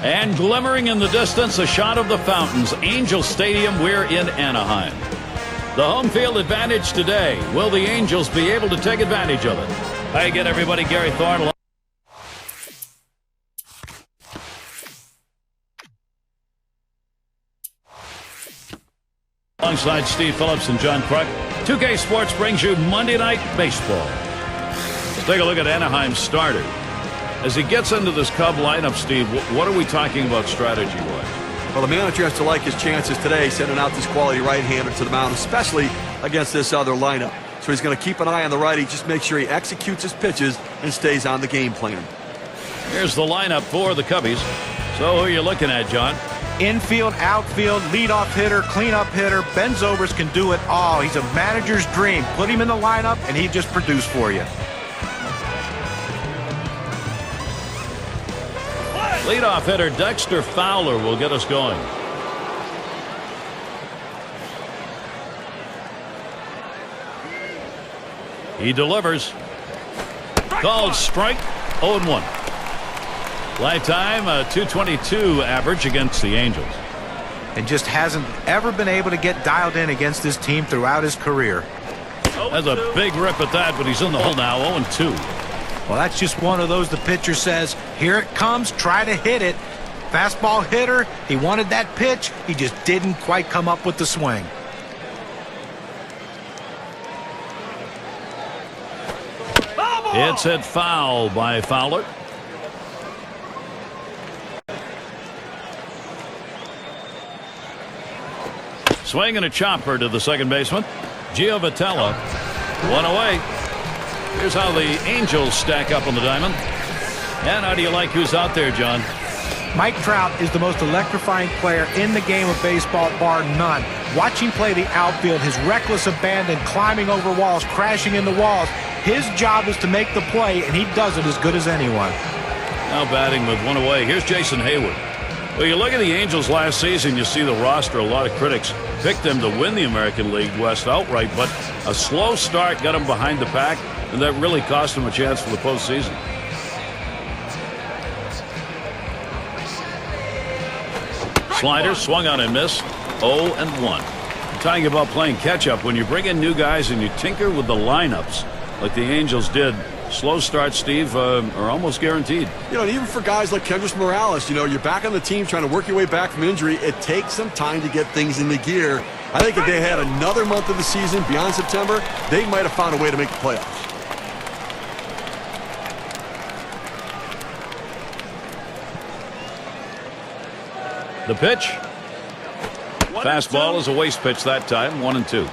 And glimmering in the distance, a shot of the fountains. Angel Stadium, we're in Anaheim. The home field advantage today. Will the Angels be able to take advantage of it? Hi again, everybody. Gary Thorne. Alongside Steve Phillips and John Kruk. 2K Sports brings you Monday Night Baseball. Let's take a look at Anaheim's starter. As he gets into this Cub lineup, Steve, what are we talking about strategy-wise? Well, the manager has to like his chances today, sending out this quality right-hander to the mound, especially against this other lineup. So he's going to keep an eye on the righty, just make sure he executes his pitches and stays on the game plan. Here's the lineup for the Cubbies. So who are you looking at, John? Infield, outfield, leadoff hitter, cleanup hitter. Ben Zobrist can do it all. He's a manager's dream. Put him in the lineup, and he just produce for you. Leadoff hitter Dexter Fowler will get us going. He delivers. Called strike. 0-1. Lifetime, a .222 average against the Angels. And just hasn't ever been able to get dialed in against this team throughout his career. That's a big rip at that, but he's in the hole now, 0-2. Well, that's just one of those the pitcher says, here it comes, try to hit it. Fastball hitter, he wanted that pitch, he just didn't quite come up with the swing. It's hit foul by Fowler. Swing and a chopper to the second baseman. Gio Vitella, one away. Here's how the Angels stack up on the diamond. And how do you like who's out there, John? Mike Trout is the most electrifying player in the game of baseball, bar none. Watch him play the outfield, his reckless abandon, climbing over walls, crashing into walls. His job is to make the play, and he does it as good as anyone. Now batting with one away. Here's Jason Hayward. Well, you look at the Angels last season, you see the roster. A lot of critics picked them to win the American League West outright, but a slow start got them behind the pack, and that really cost them a chance for the postseason. Slider swung on and missed. 0-1. I'm talking about playing catch-up. When you bring in new guys and you tinker with the lineups like the Angels did, slow starts, Steve, are almost guaranteed. You know, and even for guys like Kendrys Morales, you know, you're back on the team trying to work your way back from injury. It takes some time to get things into gear. I think if they had another month of the season beyond September, they might have found a way to make the playoffs. The pitch. Fastball is a waste pitch that time. 1-2.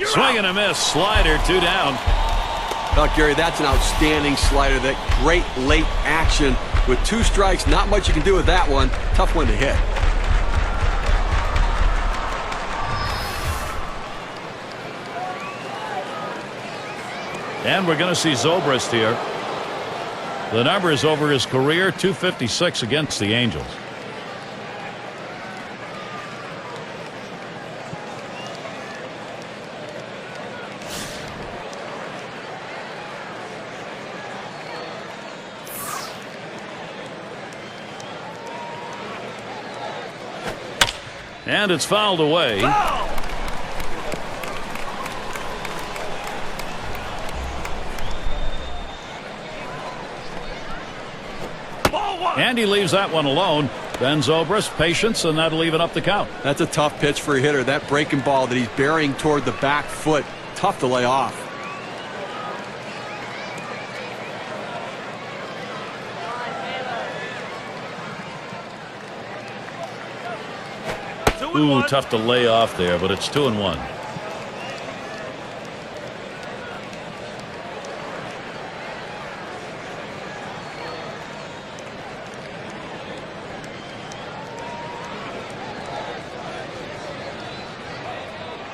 Swing and a miss. Slider, 2 down. Well, Gary, that's an outstanding slider. That great late action with 2 strikes. Not much you can do with that one. Tough one to hit. And we're going to see Zobrist here. The number is over his career, .256 against the Angels. And it's fouled away. And he leaves that one alone. Ben Zobrist, patience, and that'll even up the count. That's a tough pitch for a hitter. That breaking ball that he's burying toward the back foot, tough to lay off. Ooh, tough to lay off there, but it's 2-1.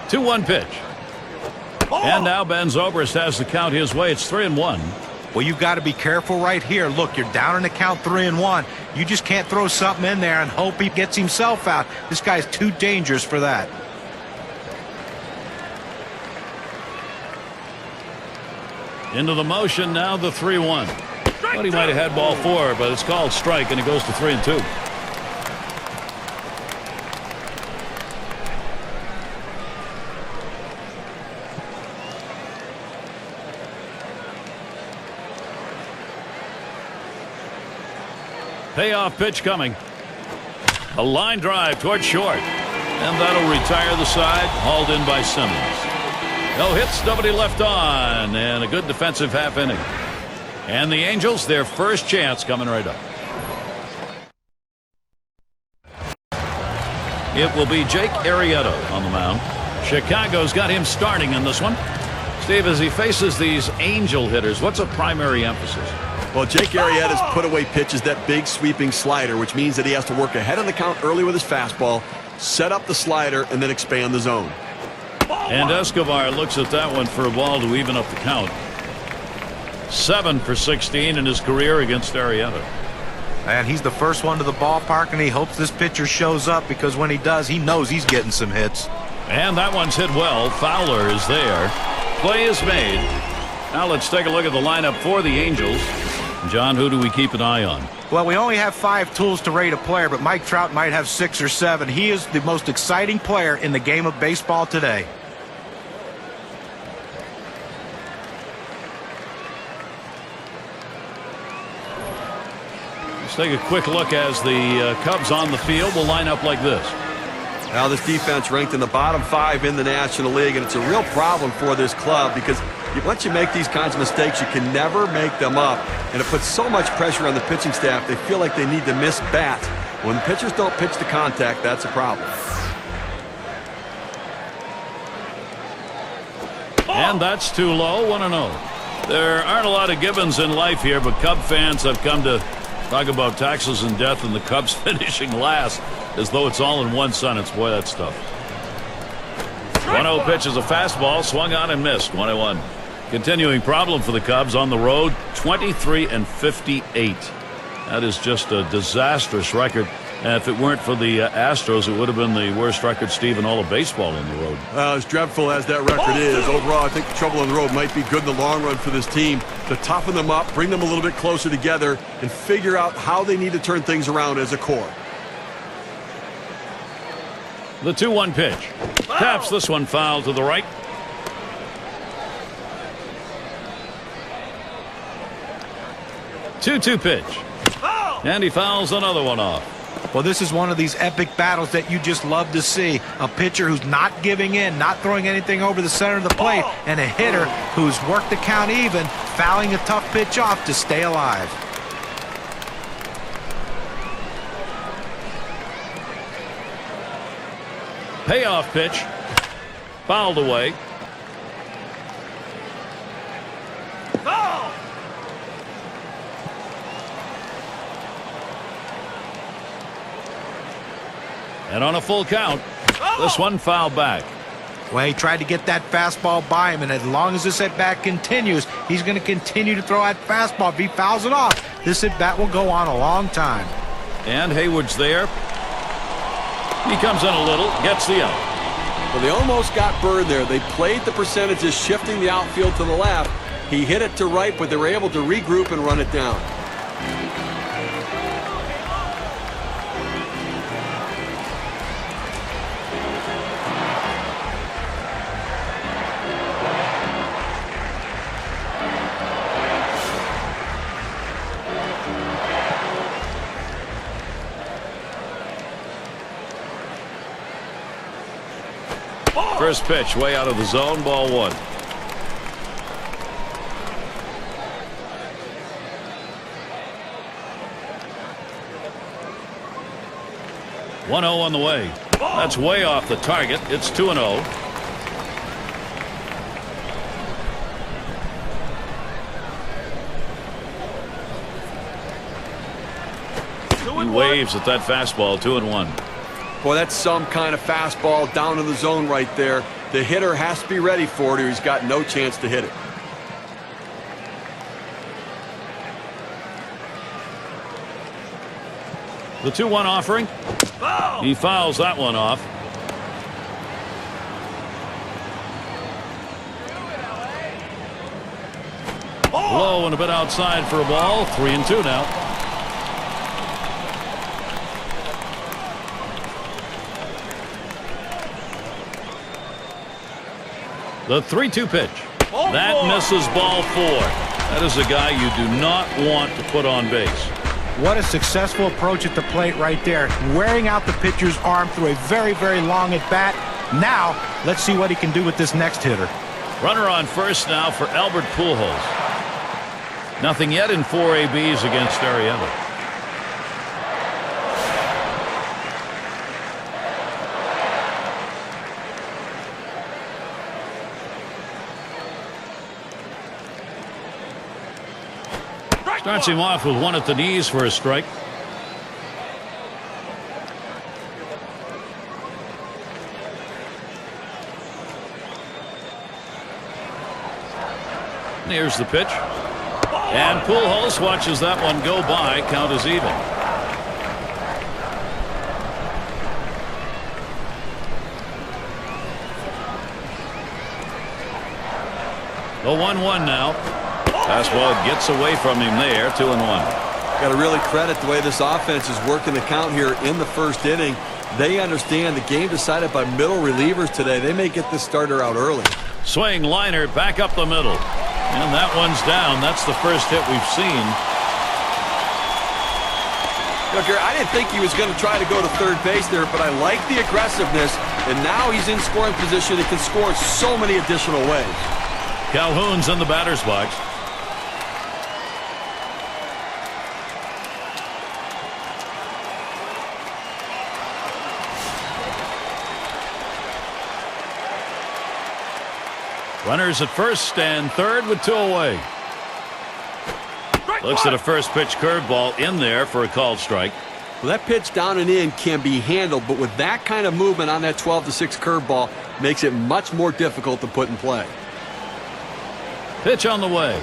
Two-one pitch. And now Ben Zobrist has the count his way. It's 3-1. Well, you've got to be careful right here. Look, you're down in the count 3-1. You just can't throw something in there and hope he gets himself out. This guy's too dangerous for that. Into the motion now, the 3-1. Thought he might have had ball 4, but it's called strike, and it goes to 3-2. Payoff pitch coming. A line drive towards short. And that'll retire the side. Hauled in by Simmons. No hits, nobody left on. And a good defensive half inning. And the Angels, their first chance coming right up. It will be Jake Arrieta on the mound. Chicago's got him starting in this one. Steve, as he faces these Angel hitters, what's a primary emphasis? Well, Jake Arrieta's put-away pitch is that big sweeping slider, which means that he has to work ahead of the count early with his fastball, set up the slider, and then expand the zone. And Escobar looks at that one for a ball to even up the count. 7 for 16 in his career against Arrieta. And he's the first one to the ballpark, and he hopes this pitcher shows up, because when he does, he knows he's getting some hits. And that one's hit well. Fowler is there. Play is made. Now let's take a look at the lineup for the Angels. John, who do we keep an eye on? Well, we only have 5 tools to rate a player, but Mike Trout might have 6 or 7. He is the most exciting player in the game of baseball today. Let's take a quick look as the Cubs on the field will line up like this. Now this defense ranked in the bottom 5 in the National League, and it's a real problem for this club because once you make these kinds of mistakes, you can never make them up. And it puts so much pressure on the pitching staff, they feel like they need to miss bats. When pitchers don't pitch to contact, that's a problem. And that's too low, 1-0. There aren't a lot of givens in life here, but Cub fans have come to talk about taxes and death and the Cubs finishing last as though it's all in one sentence. Boy, that's tough. 1-0 pitch is a fastball, swung on and missed. 1-1. Continuing problem for the Cubs on the road, 23-58. That is just a disastrous record. And if it weren't for the Astros, it would have been the worst record, Steve, in all of baseball on the road. As dreadful as that record is, overall, I think the trouble on the road might be good in the long run for this team to toughen them up, bring them a little bit closer together, and figure out how they need to turn things around as a core. The 2-1 pitch. Taps this one foul to the right. Two-two pitch. And he fouls another one off. Well, this is one of these epic battles that you just love to see. A pitcher who's not giving in, not throwing anything over the center of the plate, and a hitter who's worked the count even, fouling a tough pitch off to stay alive. Payoff pitch. Fouled away. And on a full count, this one fouled back. Well, he tried to get that fastball by him, and as long as this at-bat continues, he's going to continue to throw that fastball. If he fouls it off, this at-bat will go on a long time. And Hayward's there. He comes in a little, gets the out. Well, they almost got burned there. They played the percentages, shifting the outfield to the left. He hit it to right, but they were able to regroup and run it down. First pitch way out of the zone, ball 1. On the way. That's way off the target. It's 2-0. He waves at that fastball. 2-1. Boy, that's some kind of fastball down in the zone right there. The hitter has to be ready for it or he's got no chance to hit it. The 2-1 offering. He fouls that one off. Low and a bit outside for a ball. 3-2 now. The 3-2 pitch. That misses ball 4. That is a guy you do not want to put on base. What a successful approach at the plate right there. Wearing out the pitcher's arm through a very, very long at bat. Now, let's see what he can do with this next hitter. Runner on first now for Albert Pujols. Nothing yet in 4 ABs against Arrieta. Starts him off with one at the knees for a strike. Here's the pitch. And Pujols watches that one go by. Count is even. The 1-1 now. Fastball gets away from him there. 2-1. Got to really credit the way this offense is working the count here in the first inning. They understand the game decided by middle relievers today. They may get this starter out early. Swing liner back up the middle. And that one's down. That's the first hit we've seen. Look, I didn't think he was going to try to go to third base there, but I like the aggressiveness. And now he's in scoring position. He can score in so many additional ways. Calhoun's in the batter's box. Runners at first and third with 2 away. Looks at a first pitch curveball in there for a called strike. Well, that pitch down and in can be handled, but with that kind of movement on that 12-6 curveball makes it much more difficult to put in play. Pitch on the way.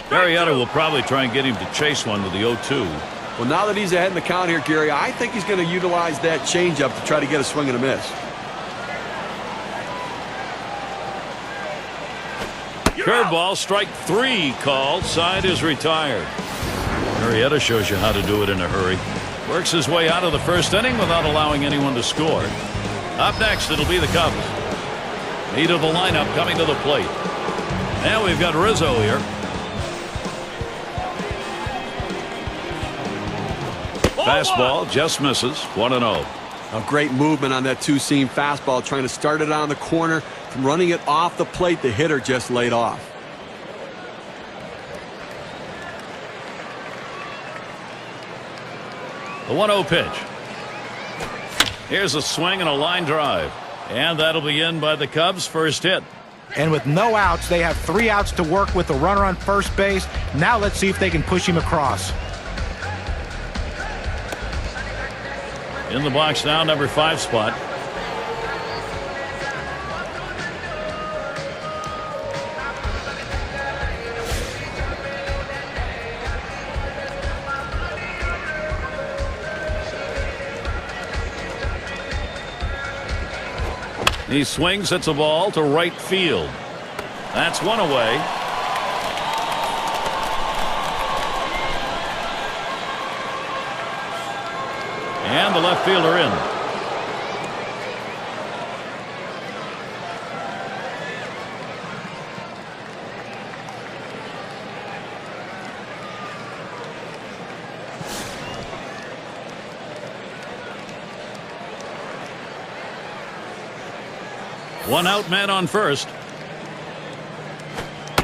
Arrieta will probably try and get him to chase one with the 0-2. Well, now that he's ahead in the count here, Gary, I think he's going to utilize that changeup to try to get a swing and a miss. Curveball, strike 3 called. Side is retired. Arrieta shows you how to do it in a hurry. Works his way out of the first inning without allowing anyone to score. Up next, it'll be the Cubs. Meat of the lineup coming to the plate. And we've got Rizzo here. Fastball just misses. 1-0. A great movement on that two-seam fastball, trying to start it on the corner. From running it off the plate, the hitter just laid off. The 1-0 pitch. Here's a swing and a line drive. And that'll be in by the Cubs' first hit. And with no outs, they have 3 outs to work with, a runner on first base. Now let's see if they can push him across. In the box now, number 5 spot. He swings, hits a ball to right field. That's 1 away. And the left fielder in. One out, man on first.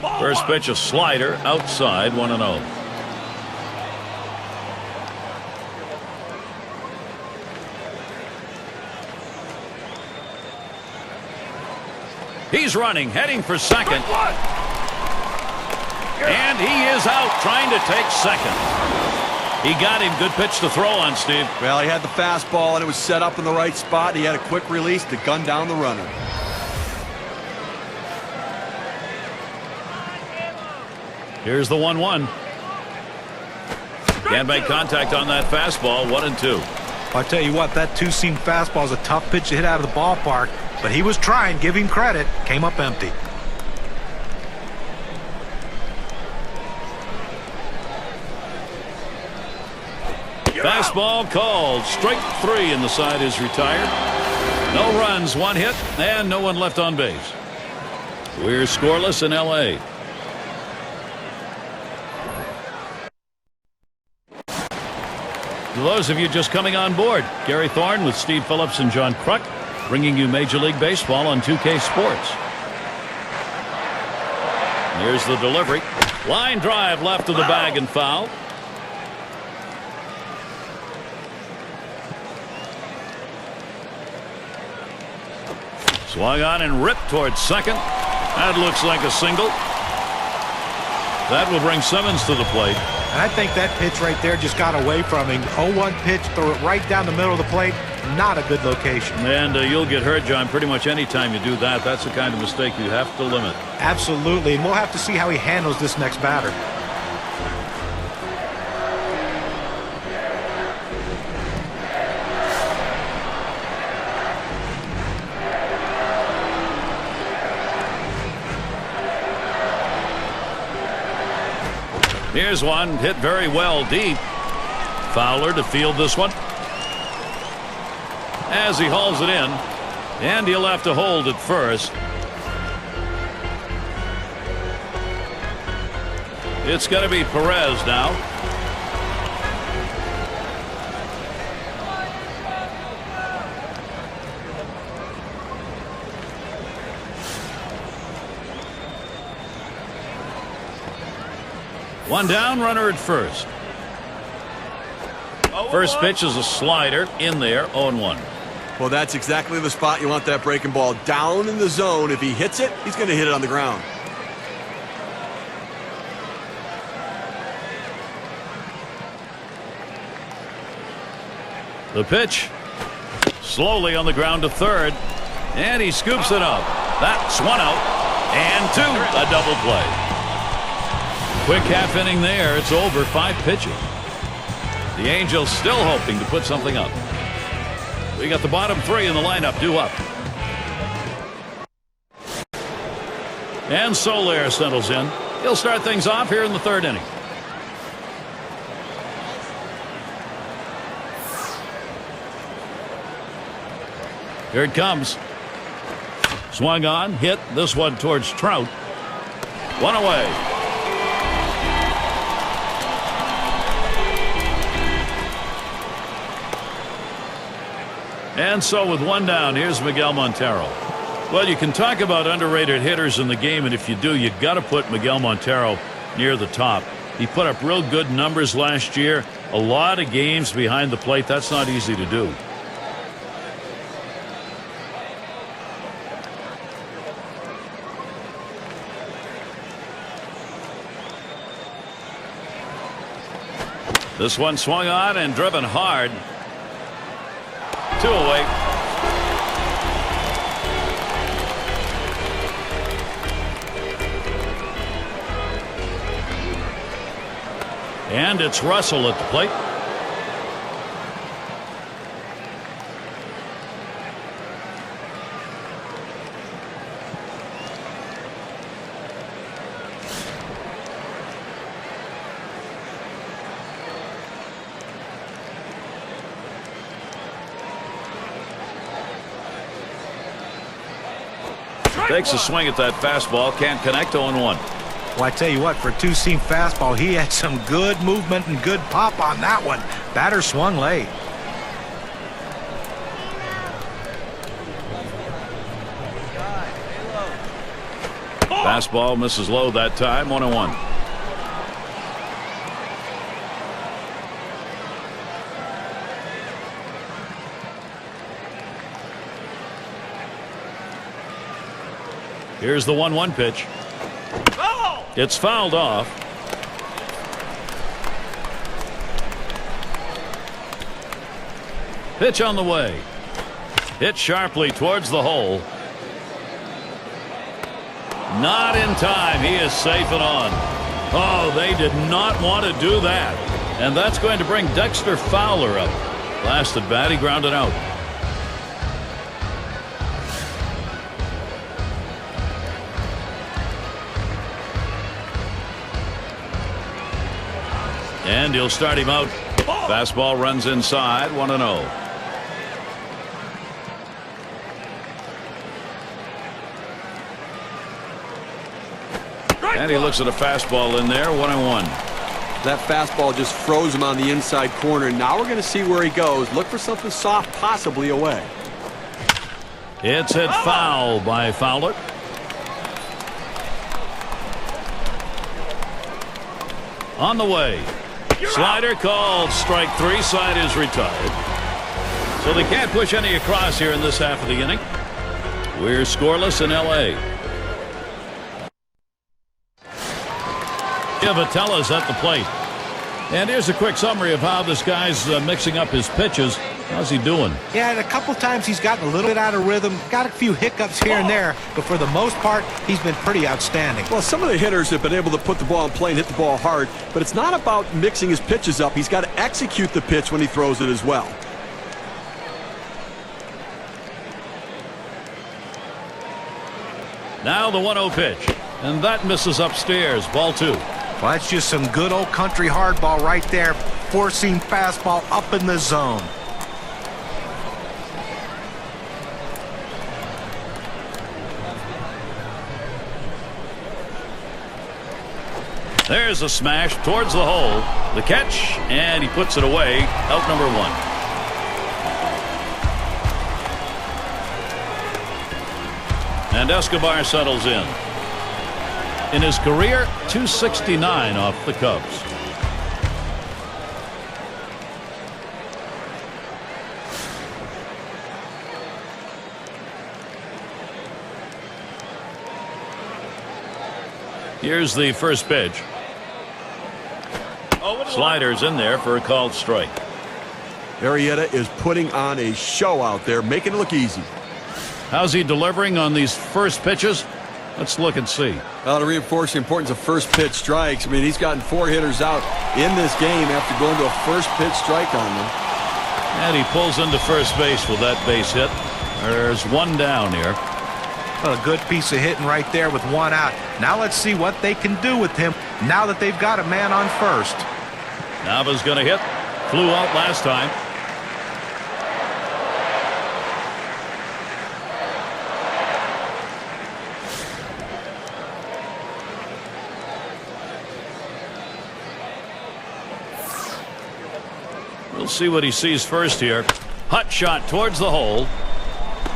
First pitch, a slider outside. 1-0. He's running, heading for second. And he is out, trying to take second. He got him. Good pitch to throw on, Steve. Well, he had the fastball, and it was set up in the right spot. He had a quick release to gun down the runner. Here's the 1-1. Can't make contact on that fastball. 1-2. I'll tell you what, that two-seam fastball is a tough pitch to hit out of the ballpark, but he was trying. Give him credit. Came up empty. Fastball called. Strike 3, and the side is retired. No runs, 1 hit, and no one left on base. We're scoreless in L.A. For those of you just coming on board, Gary Thorne with Steve Phillips and John Kruk, bringing you Major League Baseball on 2K Sports. Here's the delivery. Line drive left of the bag and foul. Swung on and ripped towards second. That looks like a single. That will bring Simmons to the plate. And I think that pitch right there just got away from him. 0-1 pitch, throw it right down the middle of the plate. Not a good location. And you'll get hurt, John, pretty much any time you do that. That's the kind of mistake you have to limit. Absolutely, and we'll have to see how he handles this next batter. Here's one hit very well deep. Fowler to field this one as he hauls it in, and he'll have to hold at first. It's going to be Perez now. One down, runner at first. First pitch is a slider in there, 0-1. Well, that's exactly the spot you want that breaking ball. Down in the zone. If he hits it, he's going to hit it on the ground. The pitch. Slowly on the ground to third. And he scoops it up. That's 1 out. And 2. A double play. Quick half inning there. It's over. 5 pitches. The Angels still hoping to put something up. We got the bottom 3 in the lineup due up. And Soler settles in. He'll start things off here in the 3rd inning. Here it comes. Swung on, hit this one towards Trout. 1 away. And so with 1 down, here's Miguel Montero. Well, you can talk about underrated hitters in the game, and if you do, you've got to put Miguel Montero near the top. He put up real good numbers last year. A lot of games behind the plate. That's not easy to do. This one swung on and driven hard. 2 away. And it's Russell at the plate. Takes a swing at that fastball. Can't connect. 0-1. Well, I tell you what, for a 2-seam fastball, he had some good movement and good pop on that one. Batter swung late. Fastball misses low that time. 1-1. Here's the 1-1 pitch. It's fouled off. Pitch on the way. Hit sharply towards the hole. Not in time. He is safe and on. Oh, they did not want to do that. And that's going to bring Dexter Fowler up. Last at bat, he grounded out. And he'll start him out Fastball runs inside, 1-0. And he looks at a fastball in there, 1-1. That fastball just froze him on the inside corner. Now we're going to see where he goes. Look for something soft, possibly away. It's hit foul by Fowler. On the way. Slider called strike 3. Side is retired. So they can't push any across here in this half of the inning. We're scoreless in L.A. Vitella's at the plate. And here's a quick summary of how this guy's mixing up his pitches. How's he doing? Yeah, and a couple times he's gotten a little bit out of rhythm, got a few hiccups here and there, but for the most part, he's been pretty outstanding. Well, some of the hitters have been able to put the ball in play and hit the ball hard, but it's not about mixing his pitches up. He's got to execute the pitch when he throws it as well. Now the 1-0 pitch, and that misses upstairs. Ball 2. Well, that's just some good old country hardball right there. Four-seam fastball up in the zone. There's a smash towards the hole. The catch, and he puts it away. Out number 1. And Escobar settles in. In his career, 269 off the Cubs. Here's the first pitch. Sliders in there for a called strike. Arrieta is putting on a show out there, making it look easy. How's he delivering on these first pitches? Let's look and see. Well, to reinforce the importance of first pitch strikes, I mean, he's gotten 4 hitters out in this game after going to a first pitch strike on them. And he pulls into first base with that base hit. There's 1 down here. Well, a good piece of hitting right there with 1 out. Now let's see what they can do with him now that they've got a man on first. Nava's going to hit. Flew out last time. We'll see what he sees first here. Hut shot towards the hole.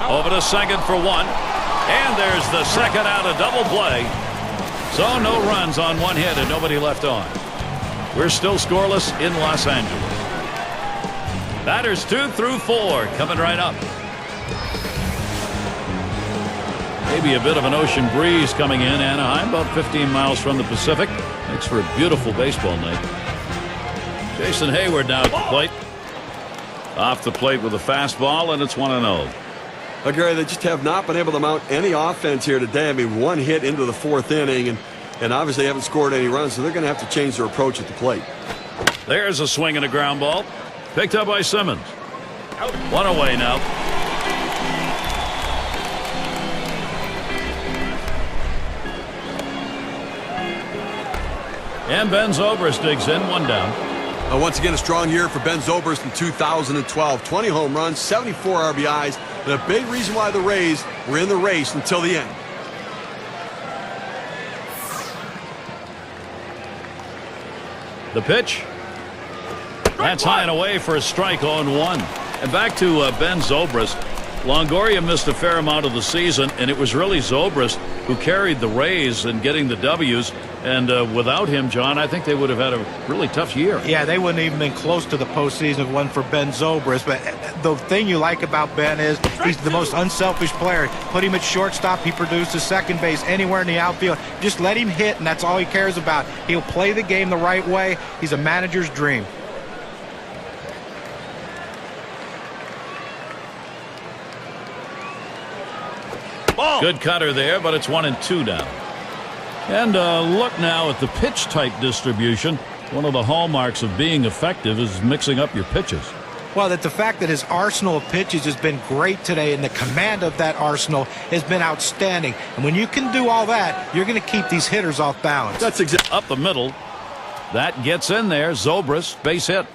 Over to second for 1. And there's the second out of double play. So no runs on 1 hit and nobody left on. We're still scoreless in Los Angeles. Batters 2 through 4 coming right up. Maybe a bit of an ocean breeze coming in Anaheim, about 15 miles from the Pacific. Makes for a beautiful baseball night. Jason Hayward now at the plate. Off the plate with a fastball, and it's 1-0. Well, Gary, they just have not been able to mount any offense here today. I mean, 1 hit into the 4th inning, and obviously haven't scored any runs, so they're going to have to change their approach at the plate. There's a swing and a ground ball. Picked up by Simmons. 1 away now. And Ben Zobrist digs in, 1 down. Once again, a strong year for Ben Zobrist in 2012. 20 home runs, 74 RBIs, and a big reason why the Rays were in the race until the end. The pitch. That's high and away for a strike on 1. And back to Ben Zobrist. Longoria missed a fair amount of the season, and it was really Zobrist who carried the Rays in getting the W's. And without him, John, I think they would have had a really tough year. Yeah, they wouldn't even been close to the postseason if it wasn't for Ben Zobrist. But the thing you like about Ben is he's the most unselfish player. Put him at shortstop, he produces second base, anywhere in the outfield. Just let him hit, and that's all he cares about. He'll play the game the right way. He's a manager's dream. Good cutter there, but it's 1-2 down. And look now at the pitch type distribution. One of the hallmarks of being effective is mixing up your pitches. Well, that the fact that his arsenal of pitches has been great today, and the command of that arsenal has been outstanding. And when you can do all that, you're going to keep these hitters off balance. That's exactly up the middle. That gets in there. Zobrist, base hit.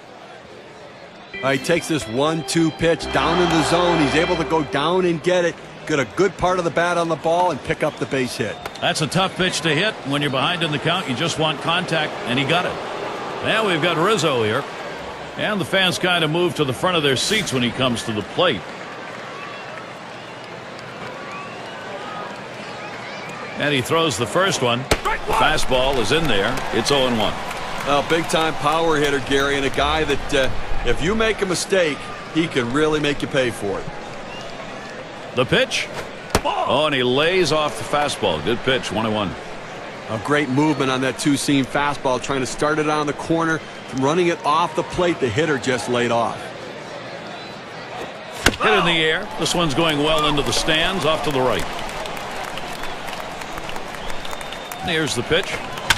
He takes this 1-2 pitch down in the zone. He's able to go down and get it. Get a good part of the bat on the ball and pick up the base hit. That's a tough pitch to hit. When you're behind in the count, you just want contact, and he got it. Now we've got Rizzo here. And the fans kind of move to the front of their seats when he comes to the plate. And he throws the first one. Fastball is in there. It's 0-1. Well, big-time power hitter, Gary, and a guy that if you make a mistake, he can really make you pay for it. The pitch. Oh, and he lays off the fastball. Good pitch, 1-1. A great movement on that two-seam fastball, trying to start it on the corner, running it off the plate. The hitter just laid off. Hit in the air. This one's going well into the stands, off to the right. Here's the pitch.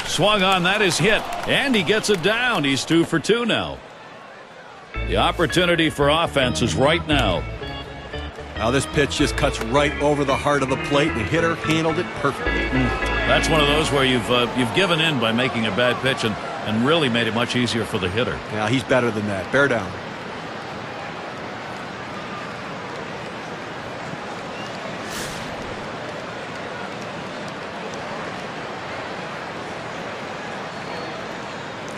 Swung on, that is hit, and he gets it down. He's 2 for 2 now. The opportunity for offense is right now. Now this pitch just cuts right over the heart of the plate. The hitter handled it perfectly. That's one of those where you've given in by making a bad pitch and really made it much easier for the hitter. Yeah, he's better than that. Bear down.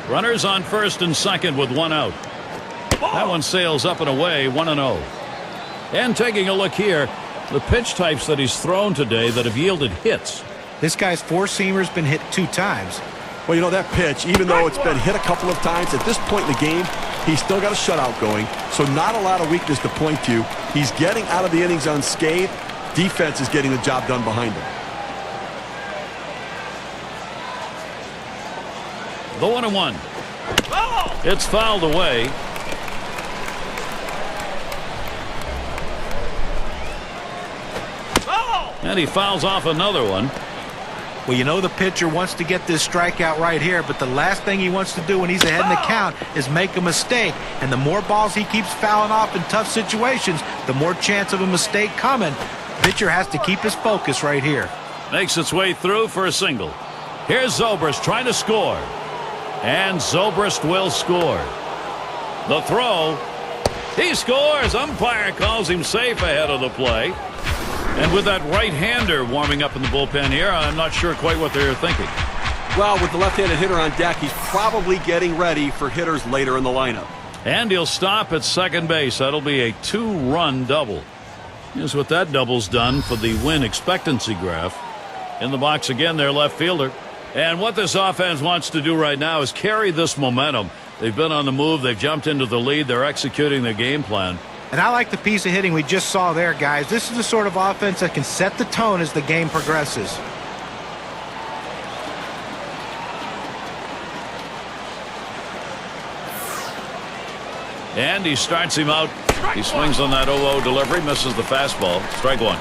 Runners on first and second with 1 out. That one sails up and away, 1-0. And taking a look here, the pitch types that he's thrown today that have yielded hits. This guy's four-seamer's been hit 2 times. Well, you know, that pitch, even though it's been hit a couple of times, at this point in the game, he's still got a shutout going, so not a lot of weakness to point to. He's getting out of the innings unscathed. Defense is getting the job done behind him. The 1-1. It's fouled away. And he fouls off another one. Well, you know the pitcher wants to get this strikeout right here, but the last thing he wants to do when he's ahead in the count is make a mistake. And the more balls he keeps fouling off in tough situations, the more chance of a mistake coming. Pitcher has to keep his focus right here. Makes its way through for a single. Here's Zobrist trying to score. And Zobrist will score. The throw. He scores. Umpire calls him safe ahead of the play. And with that right-hander warming up in the bullpen here, I'm not sure quite what they're thinking. Well, with the left-handed hitter on deck, he's probably getting ready for hitters later in the lineup. And he'll stop at second base. That'll be a 2-run double. Here's what that double's done for the win expectancy graph. In the box again, their left fielder. And what this offense wants to do right now is carry this momentum. They've been on the move. They've jumped into the lead. They're executing their game plan. And I like the piece of hitting we just saw there, guys. This is the sort of offense that can set the tone as the game progresses. And he starts him out. He swings on that 0-0 delivery, misses the fastball. Strike one.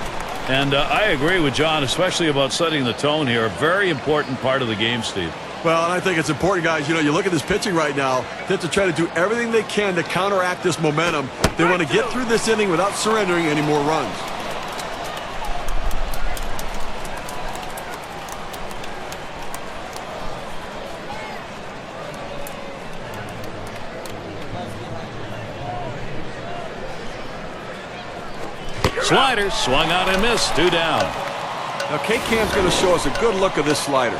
And I agree with John, especially about setting the tone here. A very important part of the game, Steve. Well, and I think it's important, guys. You know, you look at this pitching right now. They have to try to do everything they can to counteract this momentum. They want to get through this inning without surrendering any more runs. Slider swung out and missed. 2 down. Now, K-Cam's going to show us a good look of this slider.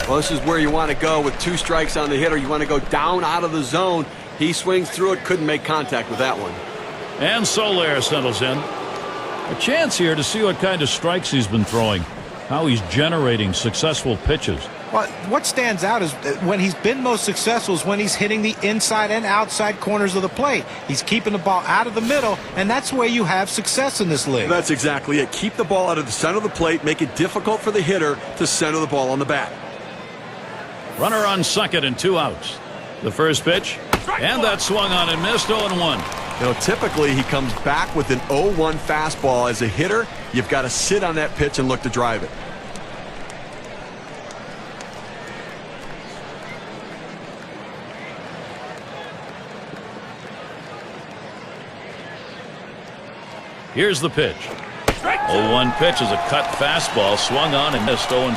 Well, this is where you want to go with 2 strikes on the hitter. You want to go down out of the zone. He swings through it, couldn't make contact with that one. And Soler settles in. A chance here to see what kind of strikes he's been throwing, how he's generating successful pitches. Well, what stands out is when he's been most successful is when he's hitting the inside and outside corners of the plate. He's keeping the ball out of the middle, and that's where you have success in this league. That's exactly it. Keep the ball out of the center of the plate, make it difficult for the hitter to center the ball on the bat. Runner on second and 2 outs. The first pitch, and that swung on and missed. 0-1. You know, typically he comes back with an 0-1 fastball. As a hitter, you've got to sit on that pitch and look to drive it. Here's the pitch. 0-1 pitch is a cut fastball, swung on and missed. 0-2.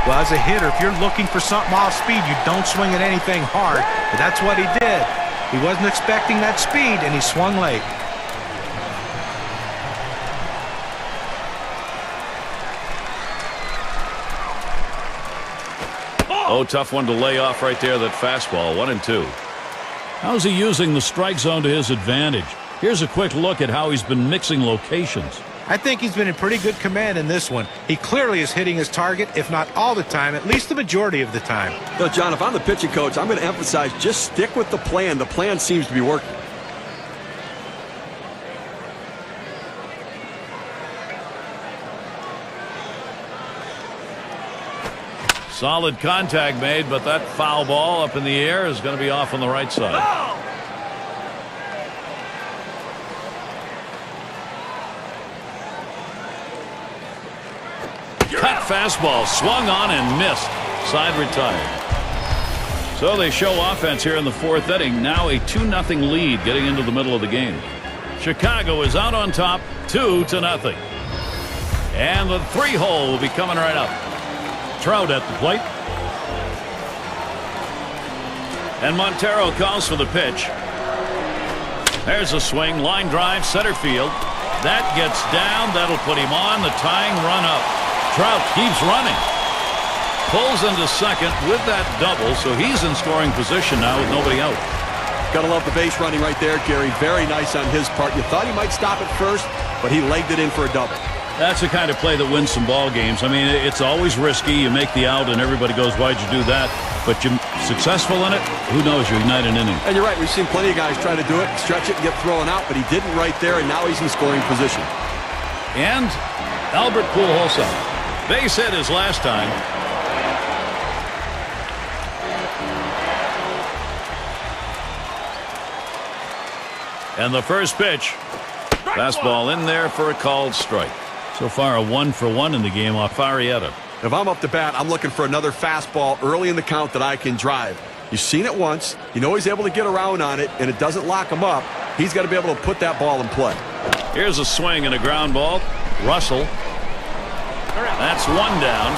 Well, as a hitter, if you're looking for something off speed, you don't swing at anything hard. But that's what he did. He wasn't expecting that speed, and he swung late. Oh, tough one to lay off right there, that fastball. 1-2. How's he using the strike zone to his advantage? Here's a quick look at how he's been mixing locations. I think he's been in pretty good command in this one. He clearly is hitting his target, if not all the time, at least the majority of the time. Well, John, if I'm the pitching coach, I'm going to emphasize just stick with the plan. The plan seems to be working. Solid contact made, but that foul ball up in the air is going to be off on the right side. Cut fastball, swung on and missed. Side retired. So they show offense here in the fourth inning. Now a 2-0 lead getting into the middle of the game. Chicago is out on top, 2-0. And the 3-hole will be coming right up. Trout at the plate. And Montero calls for the pitch. There's a swing, line drive, center field. That gets down. That'll put him on the tying run up. Trout keeps running. Pulls into second with that double, so he's in scoring position now with nobody out. Gotta love the base running right there, Gary. Very nice on his part. You thought he might stop at first, but he legged it in for a double. That's the kind of play that wins some ball games. I mean, it's always risky. You make the out, and everybody goes, why'd you do that? But you're successful in it, who knows? You ignite an inning. And you're right. We've seen plenty of guys try to do it, stretch it, and get thrown out, but he didn't right there, and now he's in scoring position. And Albert Pujols out. Base hit his last time. And the first pitch. Fastball in there for a called strike. So far a 1-for-1 in the game off Arrieta. If I'm up to bat, I'm looking for another fastball early in the count that I can drive. You've seen it once. You know he's able to get around on it, and it doesn't lock him up. He's got to be able to put that ball in play. Here's a swing and a ground ball. Russell. That's one down.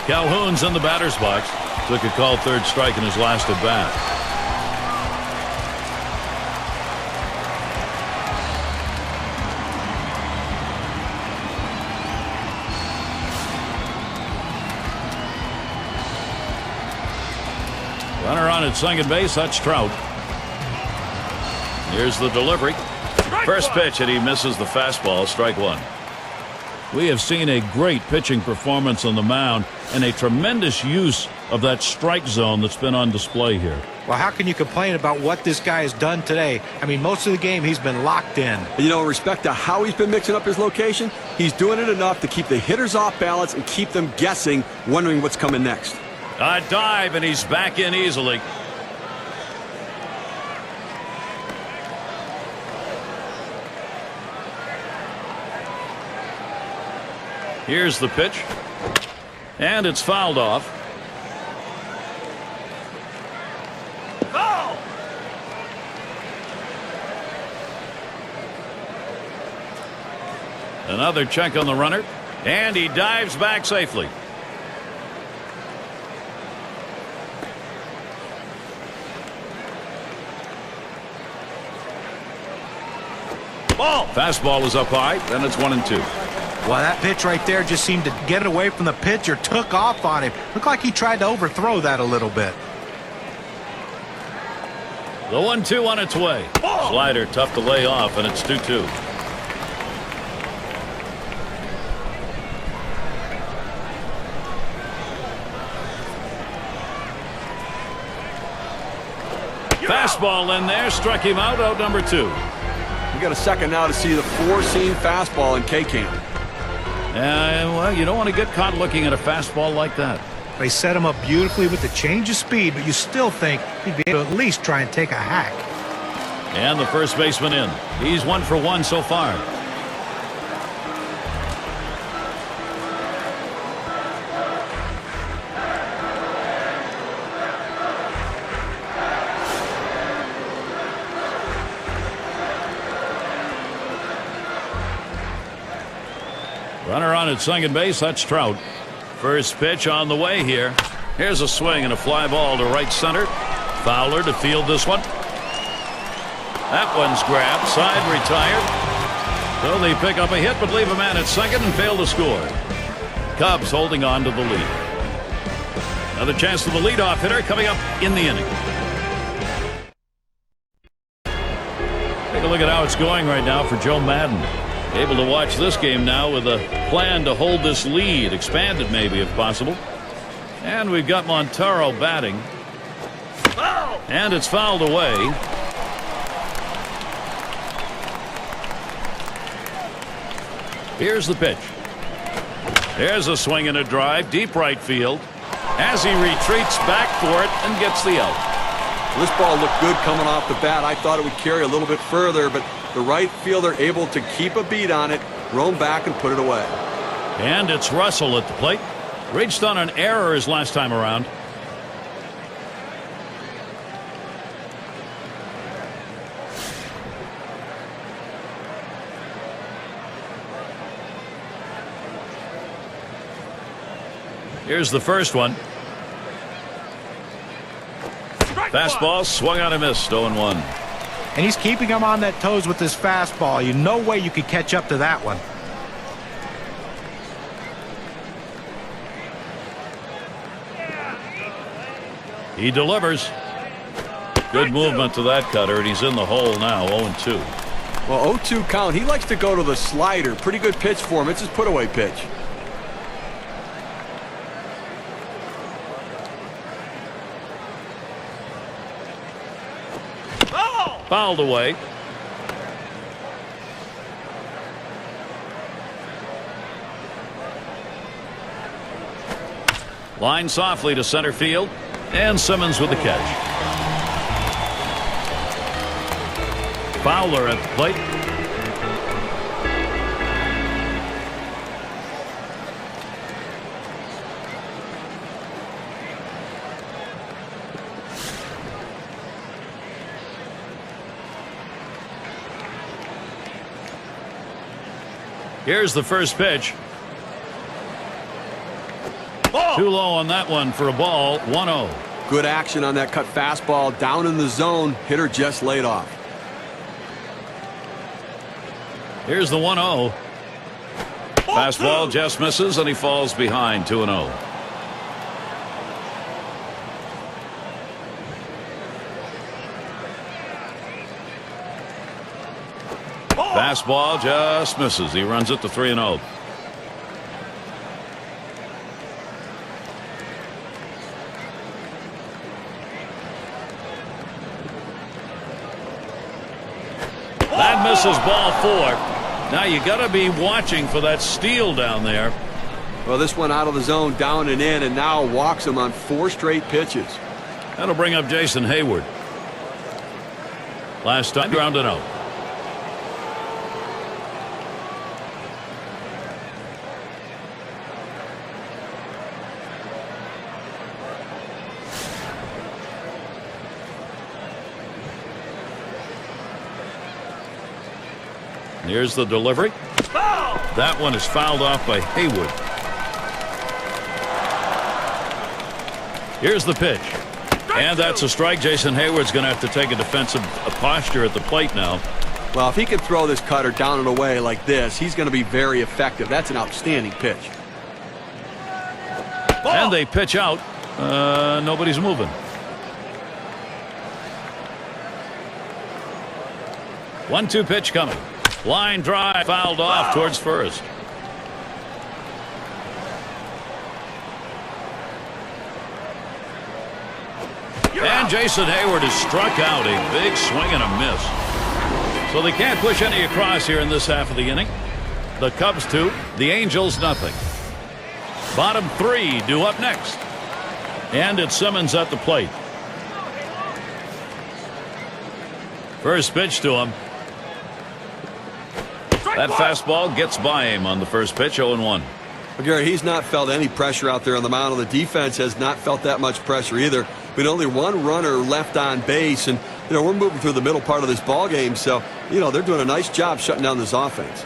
Calhoun's in the batter's box. Took a called third strike in his last at bat. Runner on at second base. That's Trout. Here's the delivery. First pitch, and he misses the fastball. Strike one. We have seen a great pitching performance on the mound and a tremendous use of that strike zone that's been on display here. Well, how can you complain about what this guy has done today? I mean, most of the game he's been locked in. You know, in respect to how he's been mixing up his location, he's doing it enough to keep the hitters off balance and keep them guessing, wondering what's coming next. A dive, and he's back in easily. Here's the pitch. And it's fouled off. Foul! Another check on the runner. And he dives back safely. Ball. Fastball is up high. Then it's 1-2. Well, that pitch right there just seemed to get away from the pitcher, took off on him. Looked like he tried to overthrow that a little bit. The 1-2 on its way. Slider tough to lay off, and it's 2-2. Fastball in there, struck him out number 2. We got a second now to see the four-seam fastball in K-Camp. Well, you don't want to get caught looking at a fastball like that. They set him up beautifully with the change of speed, but you still think he'd be able to at least try and take a hack. And the first baseman in. He's 1 for 1 so far. Runner on at second base. That's Trout. First pitch on the way here. Here's a swing and a fly ball to right center. Fowler to field this one. That one's grabbed. Side retired. So they pick up a hit but leave a man at second and fail to score. Cubs holding on to the lead. Another chance for the leadoff hitter coming up in the inning. Take a look at how it's going right now for Joe Madden. Able to watch this game now with a plan to hold this lead, expand it maybe if possible. And we've got Montero batting. And it's fouled away. Here's the pitch. There's a swing and a drive, deep right field. As he retreats back for it and gets the out. This ball looked good coming off the bat. I thought it would carry a little bit further, but the right fielder able to keep a beat on it, roam back and put it away. And it's Russell at the plate. Reached on an error his last time around. Here's the first one. Fastball swung on and missed. 0-1. And he's keeping him on that toes with his fastball. You no way you could catch up to that one. He delivers. Good movement to that cutter, and he's in the hole now. 0-2. Well, 0-2 count. He likes to go to the slider. Pretty good pitch for him. It's his put-away pitch. Fouled away. Line softly to center field. And Simmons with the catch. Fowler at the plate. Here's the first pitch. Ball. Too low on that one for a ball. 1-0. Good action on that cut fastball down in the zone. Hitter just laid off. Here's the 1-0. Fastball just misses and he falls behind. 2-0. Fastball just misses. He runs it to 3-0. That misses ball 4. Now you got to be watching for that steal down there. Well, this one out of the zone, down and in, and now walks him on 4 straight pitches. That'll bring up Jason Hayward. Last time grounded out. Here's the delivery. That one is fouled off by Hayward. Here's the pitch. And that's a strike. Jason Hayward's going to have to take a defensive posture at the plate now. Well, if he can throw this cutter down and away like this, he's going to be very effective. That's an outstanding pitch. And they pitch out. Nobody's moving. 1-2 pitch coming. Line drive fouled off towards first. And Jason Hayward is struck out. A big swing and a miss. So they can't push any across here in this half of the inning. The Cubs 2, the Angels nothing. Bottom 3 due up next. And it's Simmons at the plate. First pitch to him. That fastball gets by him on the first pitch. 0-1. Well, Gary, he's not felt any pressure out there on the mound. The defense has not felt that much pressure either. With only one runner left on base, and we're moving through the middle part of this ball game, so they're doing a nice job shutting down this offense.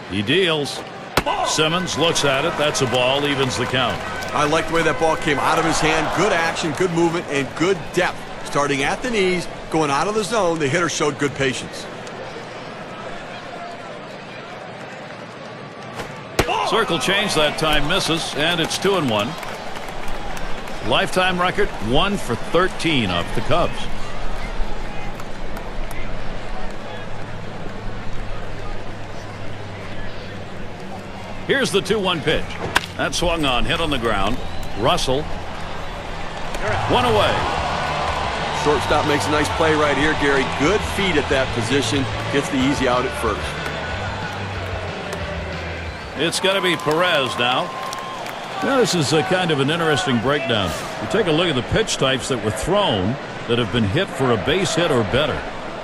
He deals. Simmons looks at it. That's a ball. Evens the count. I like the way that ball came out of his hand. Good action, good movement, and good depth. Starting at the knees, going out of the zone, the hitter showed good patience. Circle change that time, misses, and it's 2-1. Lifetime record 1 for 13 off the Cubs. Here's the 2-1 pitch. That swung on, hit on the ground. Russell. One away. Shortstop makes a nice play right here, Gary. Good feet at that position. Gets the easy out at first. It's going to be Perez now. Now this is a kind of an interesting breakdown. You take a look at the pitch types that were thrown that have been hit for a base hit or better.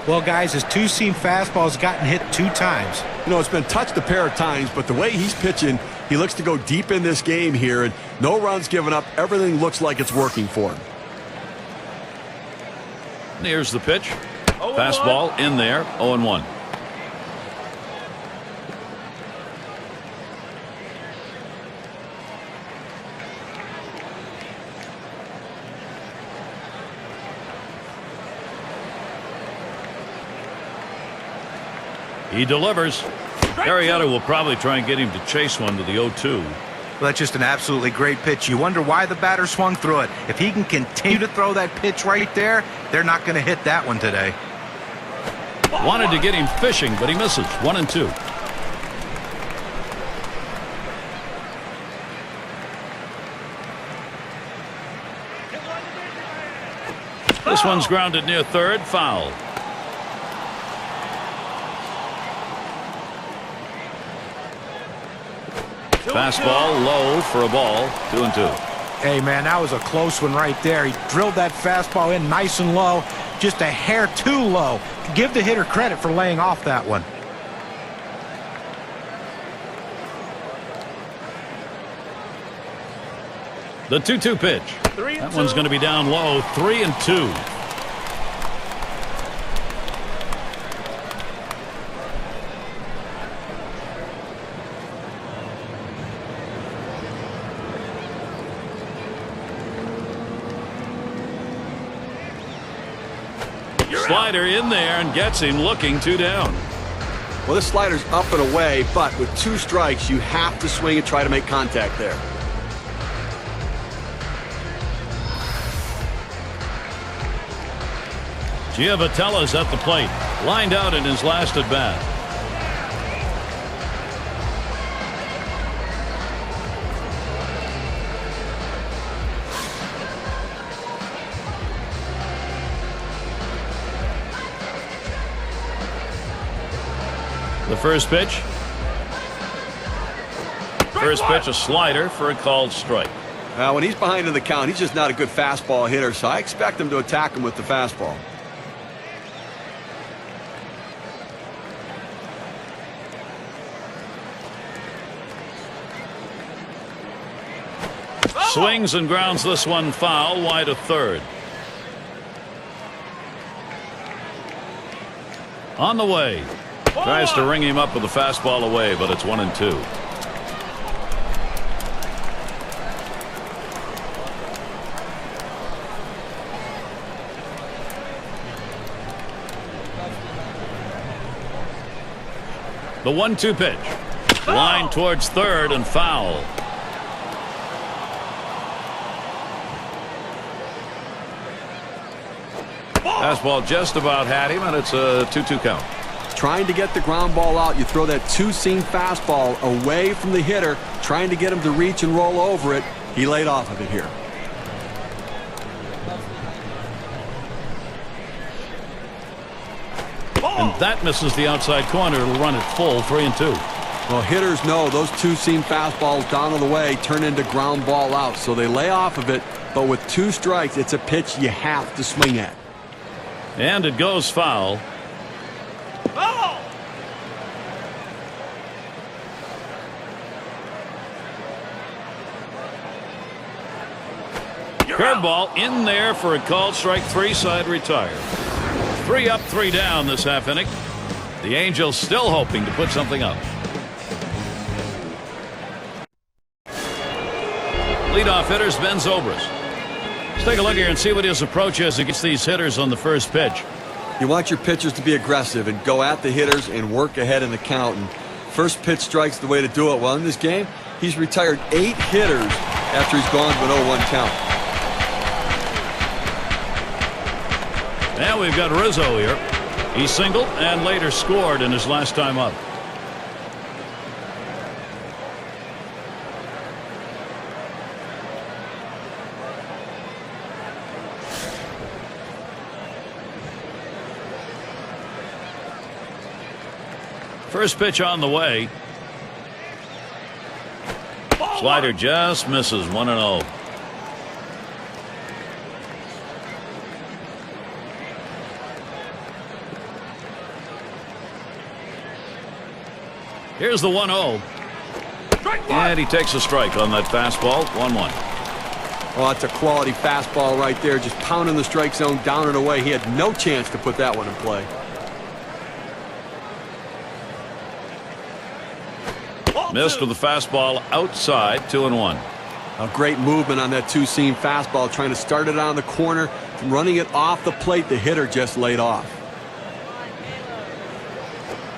Well, guys, his two-seam fastball has gotten hit 2 times. You know, it's been touched a pair of times, but the way he's pitching, he looks to go deep in this game here, and no runs given up. Everything looks like it's working for him. Here's the pitch. Fastball in there, 0-1. He delivers. Arrieta will probably try and get him to chase one to the 0-2. Well, that's just an absolutely great pitch. You wonder why the batter swung through it. If he can continue to throw that pitch right there, they're not going to hit that one today. Wanted to get him fishing, but he misses. 1-2. This one's grounded near third, foul. Fastball low for a ball. 2-2. Hey, man, that was a close one right there. He drilled that fastball in nice and low, just a hair too low. Give the hitter credit for laying off that one. The 2-2 pitch. That one's going to be down low. 3-2. Slider in there and gets him looking 2 down. Well, this slider's up and away, but with 2 strikes, you have to swing and try to make contact there. Giovatella's at the plate, lined out in his last at bat. The first pitch. First pitch, a slider for a called strike. When he's behind in the count, he's just not a good fastball hitter, so I expect him to attack him with the fastball. Swings and grounds this one foul, wide of third. On the way. Tries to ring him up with a fastball away, but it's 1-2. The 1-2 pitch. Line towards third and foul. Fastball just about had him, and it's a 2-2 count. Trying to get the ground ball out, you throw that 2-seam fastball away from the hitter, trying to get him to reach and roll over it. He laid off of it here. And that misses the outside corner. It'll run it full, 3-2. Well, hitters know those 2-seam fastballs down on the way turn into ground ball out, so they lay off of it. But with 2 strikes, it's a pitch you have to swing at. And it goes foul. Curveball in there for a called strike. 3 side retire. 3 up, 3 down this half inning. The Angels still hoping to put something up. Leadoff hitter's Ben Zobrist. Let's take a look here and see what his approach is against these hitters on the first pitch. You want your pitchers to be aggressive and go at the hitters and work ahead in the count. And first pitch strike's the way to do it. Well, in this game, he's retired 8 hitters after he's gone to an 0-1 count. Now we've got Rizzo here. He singled and later scored in his last time up. First pitch on the way. Slider just misses. 1-0. Here's the 1-0. And he takes a strike on that fastball. 1-1. Well, that's a quality fastball right there. Just pounding the strike zone down and away. He had no chance to put that one in play. Missed with the fastball outside. 2-1. A great movement on that two-seam fastball, trying to start it on the corner, running it off the plate. The hitter just laid off.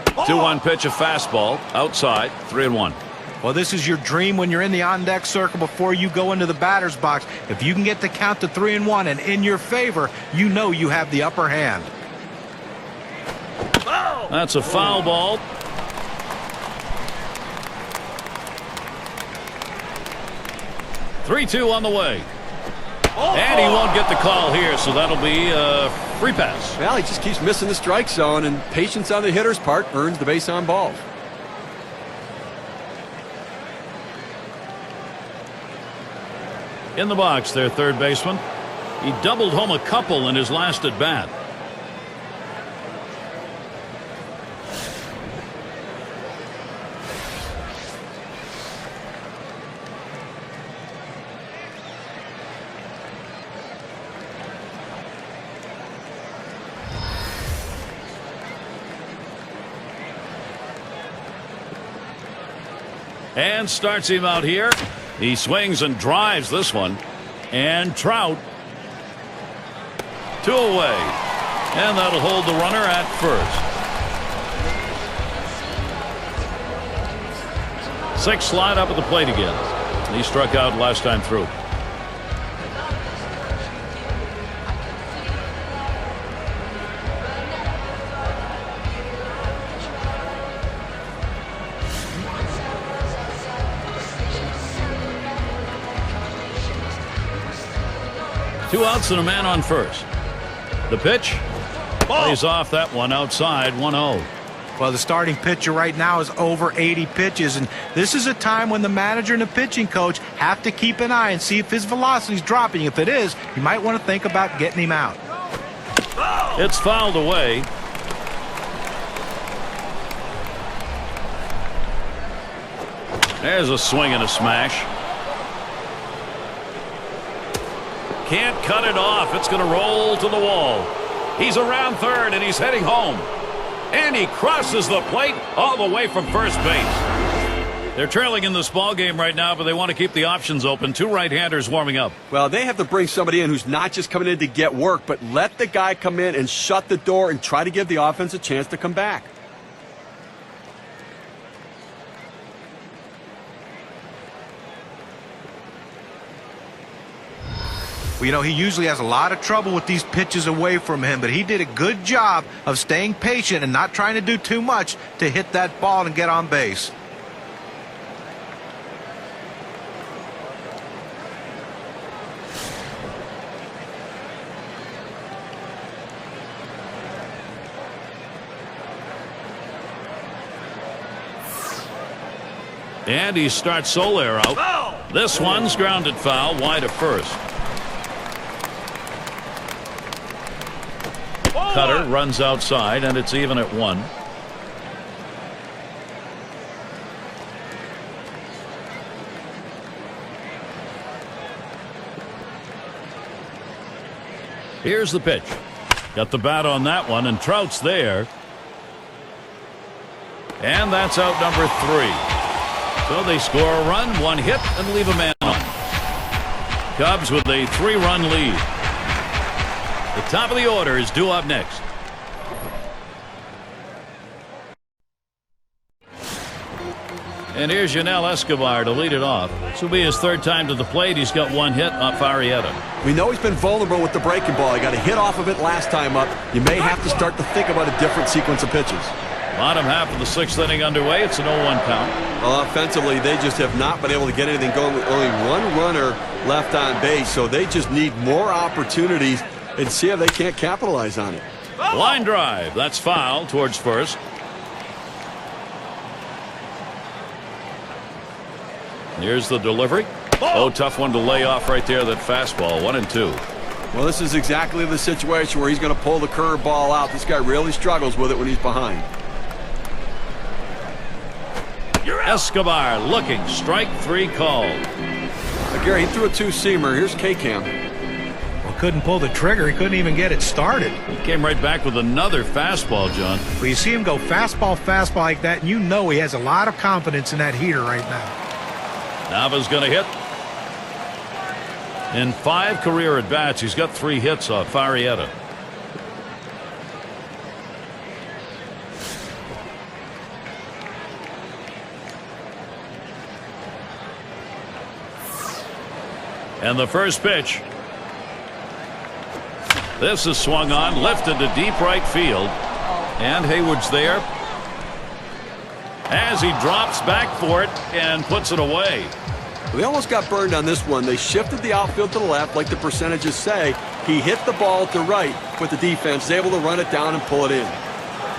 2-1 pitch, a fastball outside. 3-1. Well, this is your dream when you're in the on-deck circle before you go into the batter's box. If you can get the count to 3-1 and in your favor, you know you have the upper hand. That's a foul ball. Three-two on the way. And he won't get the call here, so that'll be a free pass. Well, he just keeps missing the strike zone, and patience on the hitter's part earns the base on balls. In the box, their third baseman. He doubled home a couple in his last at bat. And starts him out here. He swings and drives this one. And Trout. 2 away. And that'll hold the runner at first. 6 slide up at the plate again. He struck out last time through. Two outs and a man on first. The pitch plays off that one outside. 1-0. Well, the starting pitcher right now is over 80 pitches, and this is a time when the manager and the pitching coach have to keep an eye and see if his velocity is dropping. If it is, you might want to think about getting him out. It's fouled away. There's a swing and a smash. Can't cut it off. It's going to roll to the wall. He's around third, and he's heading home. And he crosses the plate all the way from first base. They're trailing in this ball game right now, but they want to keep the options open. 2 right-handers warming up. Well, they have to bring somebody in who's not just coming in to get work, but let the guy come in and shut the door and try to give the offense a chance to come back. Well, you know, he usually has a lot of trouble with these pitches away from him, but he did a good job of staying patient and not trying to do too much to hit that ball and get on base. And he starts Soler out. This one's grounded foul wide of first. Cutter runs outside, and it's even at 1. Here's the pitch. Got the bat on that one, and Trout's there. And that's out number 3. So they score a run, 1 hit, and leave a man on. Cubs with a 3-run lead. The top of the order is due up next. And here's Yunel Escobar to lead it off. This will be his third time to the plate. He's got one hit off Arrieta. We know he's been vulnerable with the breaking ball. He got a hit off of it last time up. You may have to start to think about a different sequence of pitches. Bottom half of the 6th inning underway. It's an 0-1 count. Well, offensively, they just have not been able to get anything going with only one runner left on base. So they just need more opportunities and see if they can't capitalize on it. Line drive. That's foul towards first. Here's the delivery. Oh, tough one to lay off right there. That fastball. 1-2. Well, this is exactly the situation where he's going to pull the curveball out. This guy really struggles with it when he's behind. Escobar looking. Strike 3 called. Gary, he threw a 2-seamer. Here's K-Cam. Well, couldn't pull the trigger. He couldn't even get it started. He came right back with another fastball, John. Well, you see him go fastball like that, and you know he has a lot of confidence in that heater right now. Nava's going to hit. In 5 career at-bats, he's got 3 hits off Arrieta. And the first pitch. This is swung on, lifted to deep right field. And Hayward's there as he drops back for it and puts it away. They almost got burned on this one. They shifted the outfield to the left like the percentages say. He hit the ball to right, but the defense is able to run it down and pull it in.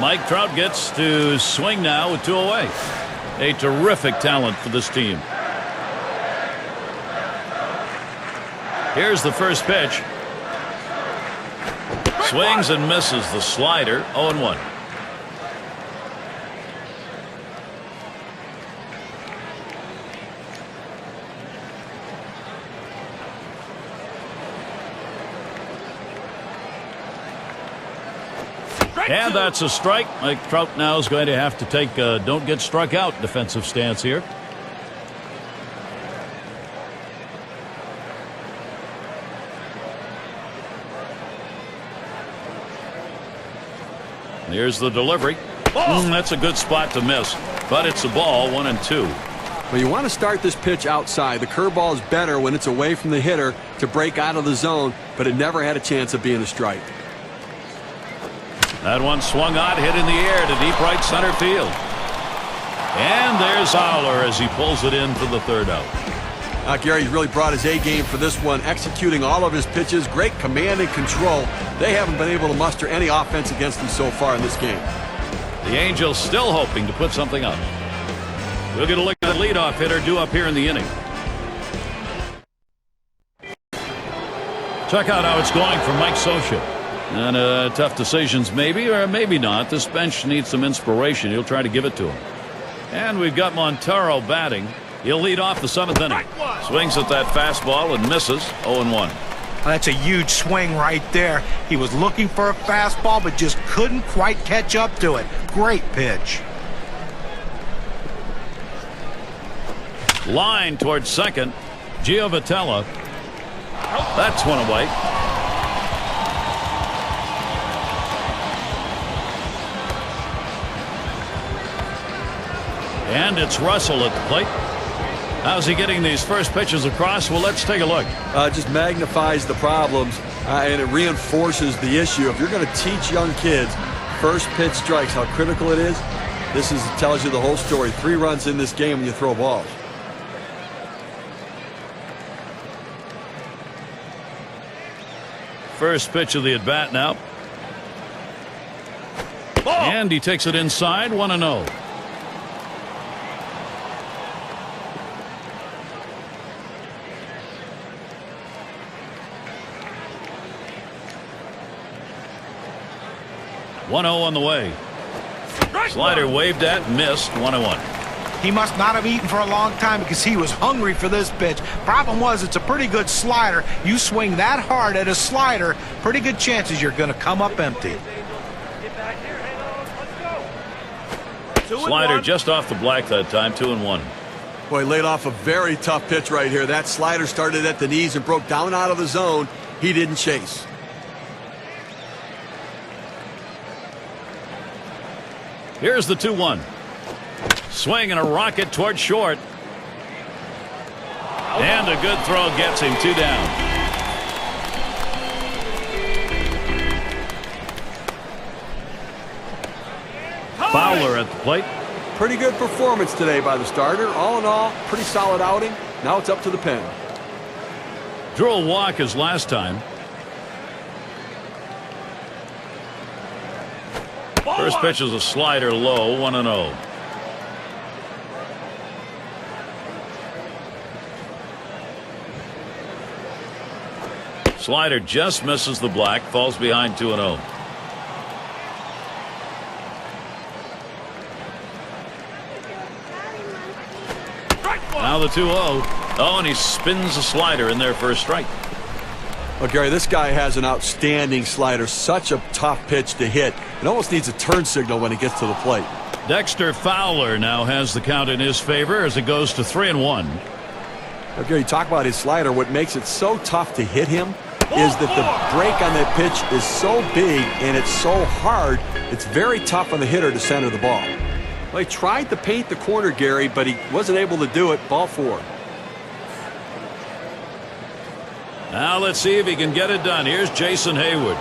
Mike Trout gets to swing now with 2 away. A terrific talent for this team. Here's the first pitch. Swings and misses the slider. 0-1. And that's a strike. Mike Trout now is going to have to take a don't get struck out defensive stance here. Here's the delivery. That's a good spot to miss, but it's a ball. 1-2. Well, you want to start this pitch outside. The curveball is better when it's away from the hitter to break out of the zone, but it never had a chance of being a strike. That one swung on, hit in the air to deep right center field. And there's Fowler as he pulls it in for the 3rd out. Gary's really brought his A game for this one, executing all of his pitches. Great command and control. They haven't been able to muster any offense against him so far in this game. The Angels still hoping to put something up. We'll get a look at the leadoff hitter due up here in the inning. Check out how it's going for Mike Scioscia. And tough decisions maybe, or maybe not. This bench needs some inspiration. He'll try to give it to him. And we've got Montero batting. He'll lead off the 7th inning. Swings at that fastball and misses. 0-1. That's a huge swing right there. He was looking for a fastball, but just couldn't quite catch up to it. Great pitch. Line towards second. Giovitella. That's one away. And it's Russell at the plate. How's he getting these first pitches across? Well, let's take a look. Just magnifies the problems, and it reinforces the issue. If you're going to teach young kids first pitch strikes, how critical it is, tells you the whole story. 3 runs in this game when you throw balls. First pitch of the at-bat now. And he takes it inside. 1-0. On the way. Slider waved at, missed. 1-1. He must not have eaten for a long time because he was hungry for this pitch. Problem was, it's a pretty good slider. You swing that hard at a slider, pretty good chances you're going to come up empty. Slider just off the black that time. 2-1. Boy, laid off a very tough pitch right here. That slider started at the knees and broke down out of the zone. He didn't chase. Here's the 2-1. Swing and a rocket toward short. And a good throw gets him 2 down. Fowler at the plate. Pretty good performance today by the starter. All in all, pretty solid outing. Now it's up to the pen. Drew a walk as last time. First pitch is a slider low, 1-0. Slider just misses the black, falls behind 2-0. Now the 2-0. Oh, and he spins a slider in there for a strike. Well, Gary, this guy has an outstanding slider. Such a tough pitch to hit. It almost needs a turn signal when he gets to the plate. Dexter Fowler now has the count in his favor as it goes to 3-1. Well, Gary, talk about his slider. What makes it so tough to hit him is that the break on that pitch is so big and it's so hard, it's very tough on the hitter to center the ball. Well, he tried to paint the corner, Gary, but he wasn't able to do it. Ball 4. Now let's see if he can get it done. Here's Jason Hayward.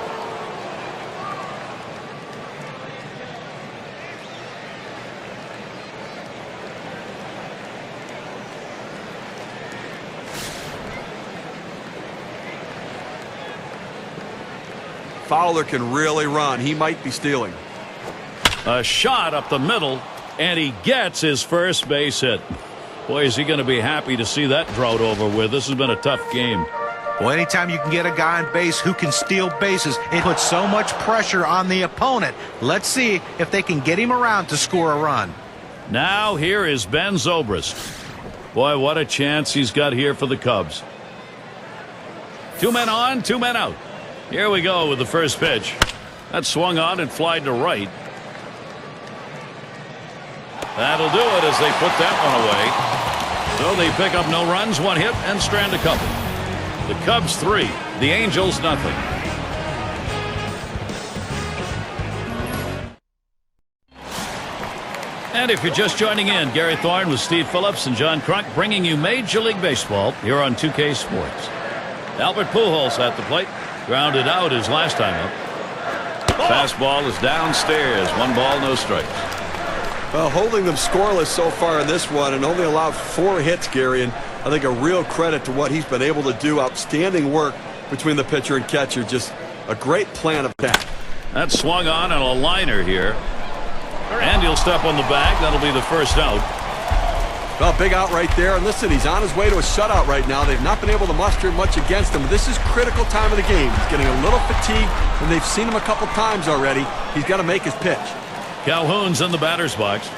Fowler can really run. He might be stealing. A shot up the middle, and he gets his first base hit. Boy, is he going to be happy to see that drought over with. This has been a tough game. Well, anytime you can get a guy on base who can steal bases, it puts so much pressure on the opponent. Let's see if they can get him around to score a run. Now here is Ben Zobrist. Boy, what a chance he's got here for the Cubs. 2 men on, 2 men out. Here we go with the first pitch. That swung on and flied to right. That'll do it as they put that one away. So they pick up no runs, 1 hit, and strand a couple. The Cubs 3, the Angels nothing. And if you're just joining in, Gary Thorne with Steve Phillips and John Crunk bringing you Major League Baseball here on 2K Sports. Albert Pujols at the plate. Grounded out his last time up. Fastball is downstairs. 1 ball, no strikes. Well, holding them scoreless so far in this one and only allowed 4 hits, Gary, and I think a real credit to what he's been able to do. Outstanding work between the pitcher and catcher. Just a great plan of attack. That swung on a liner here. And he'll step on the bag. That'll be the first out. Well, big out right there. And listen, he's on his way to a shutout right now. They've not been able to muster much against him. This is critical time of the game. He's getting a little fatigued, and they've seen him a couple times already. He's got to make his pitch. Calhoun's in the batter's box.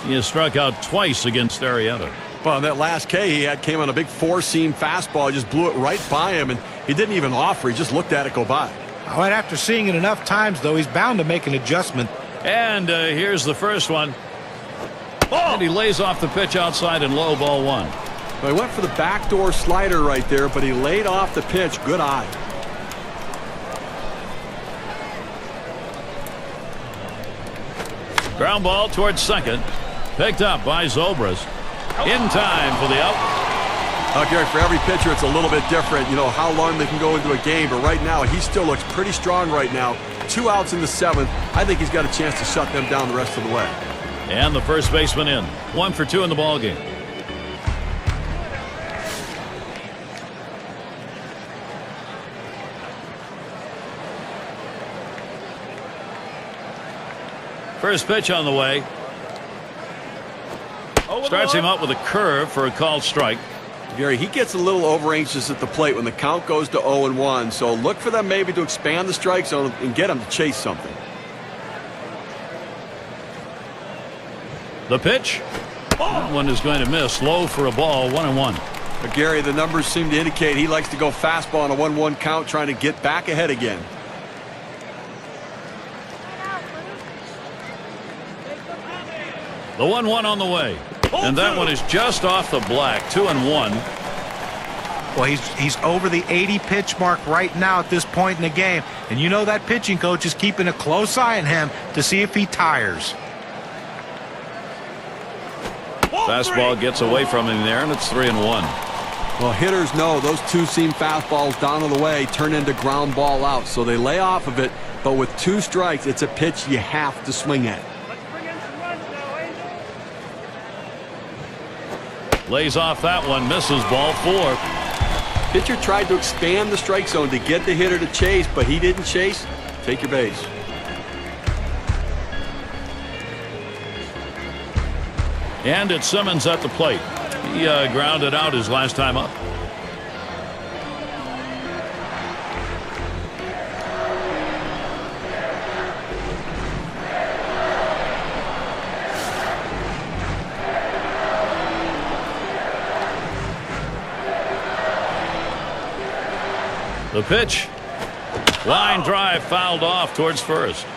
He has struck out twice against Arrieta. Well, that last K he had came on a big 4-seam fastball. He just blew it right by him, and he didn't even offer. He just looked at it go by. Oh, and after seeing it enough times, though, he's bound to make an adjustment. And here's the first one. And he lays off the pitch outside and low, ball 1. Well, he went for the backdoor slider right there, but he laid off the pitch. Good eye. Ground ball towards second. Picked up by Zobrist. In time for the out. Gary, for every pitcher, it's a little bit different. You know, how long they can go into a game. But right now, he still looks pretty strong right now. 2 outs in the 7th. I think he's got a chance to shut them down the rest of the way. And the first baseman in. 1 for 2 in the ball game. First pitch on the way. Starts him up with a curve for a called strike. Gary, he gets a little over anxious at the plate when the count goes to 0-1. So look for them maybe to expand the strike zone and get him to chase something. The pitch. That one is going to miss. Low for a ball. 1-1. But Gary, the numbers seem to indicate he likes to go fastball on a 1-1 count, trying to get back ahead again. The 1-1 on the way. And that one is just off the black. 2-1. Well, he's over the 80 pitch mark right now at this point in the game. And you know that pitching coach is keeping a close eye on him to see if he tires. Fastball gets away from him there, and it's 3-1. Well, hitters know those two-seam fastballs down on the way turn into ground ball outs, so they lay off of it. But with 2 strikes, it's a pitch you have to swing at. Lays off that one, misses, ball 4. Pitcher tried to expand the strike zone to get the hitter to chase, but he didn't chase. Take your base. And it's Simmons at the plate. He grounded out his last time up. The pitch. Line drive fouled off towards first.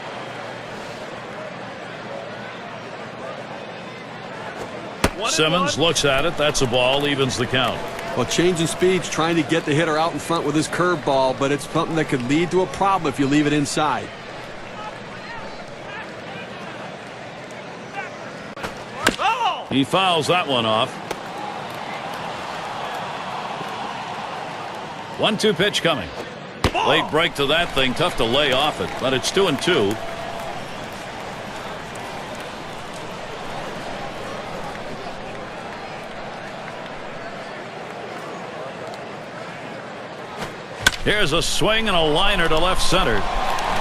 Simmons looks at it. That's a ball. Evens the count. Well, changing speeds, trying to get the hitter out in front with his curveball, but it's something that could lead to a problem if you leave it inside. He fouls that one off. 1-2 pitch coming. Late break to that thing. Tough to lay off it, but it's 2-2. Here's a swing and a liner to left center.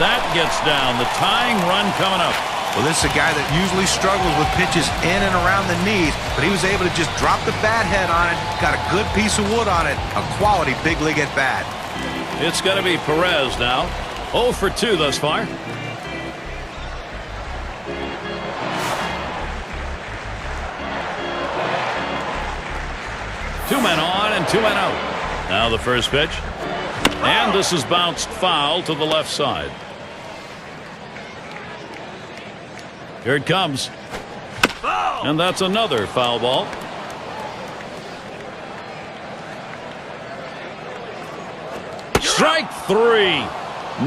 That gets down. The tying run coming up. Well, this is a guy that usually struggles with pitches in and around the knees, but he was able to just drop the bat head on it, got a good piece of wood on it, a quality big league at bat. It's going to be Perez now. 0 for 2 thus far. Two men on and 2 men out. Now the first pitch. And this is bounced foul to the left side. Here it comes. And that's another foul ball. Strike 3.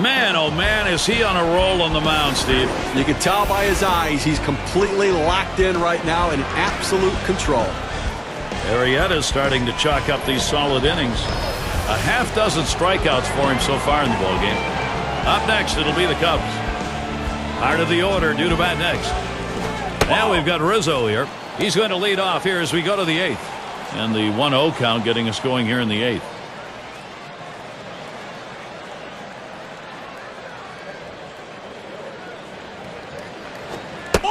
Man, oh man, is he on a roll on the mound, Steve. You can tell by his eyes he's completely locked in right now in absolute control. Arrieta is starting to chalk up these solid innings. A half dozen strikeouts for him so far in the ballgame. Up next, it'll be the Cubs. Heart of the order due to bat next. Now we've got Rizzo here. He's going to lead off here as we go to the 8th. And the 1-0 count getting us going here in the 8th.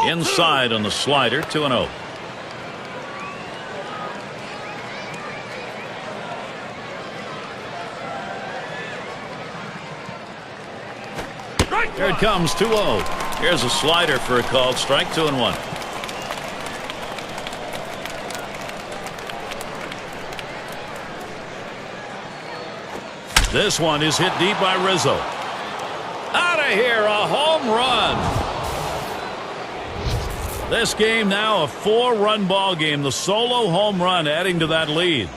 Inside on the slider, 2-0. Here it comes, 2-0. Here's a slider for a called strike, 2-1. This one is hit deep by Rizzo. Out of here, a home run. This game now a 4-run ball game. The solo home run adding to that lead.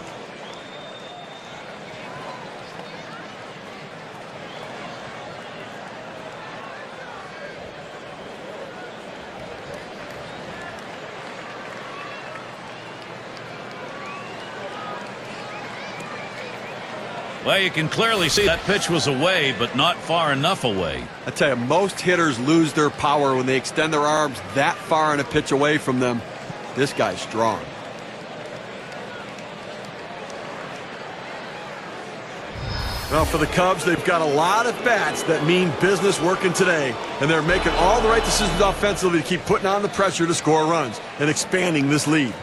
Well, you can clearly see that pitch was away, but not far enough away. I tell you, most hitters lose their power when they extend their arms that far and a pitch away from them. This guy's strong. Well, for the Cubs, they've got a lot of bats that mean business working today. And they're making all the right decisions offensively to keep putting on the pressure to score runs and expanding this lead.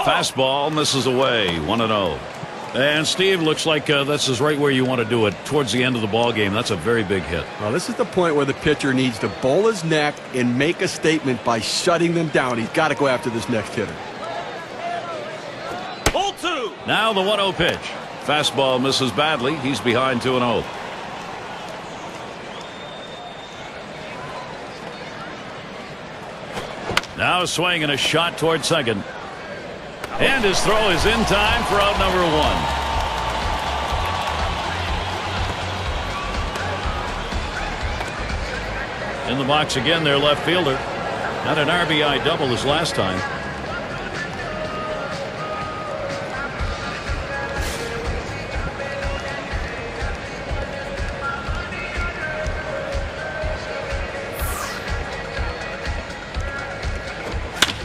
Fastball misses away. 1-0. And Steve, looks like this is right where you want to do it, towards the end of the ball game. That's a very big hit. Well, this is the point where the pitcher needs to bowl his neck and make a statement by shutting them down. He's got to go after this next hitter. Ball 2. Now the 1-0 pitch. Fastball misses badly. He's behind 2-0. Now a swing and a shot toward second. And his throw is in time for out number 1. In the box again, their left fielder. Got an RBI double his last time.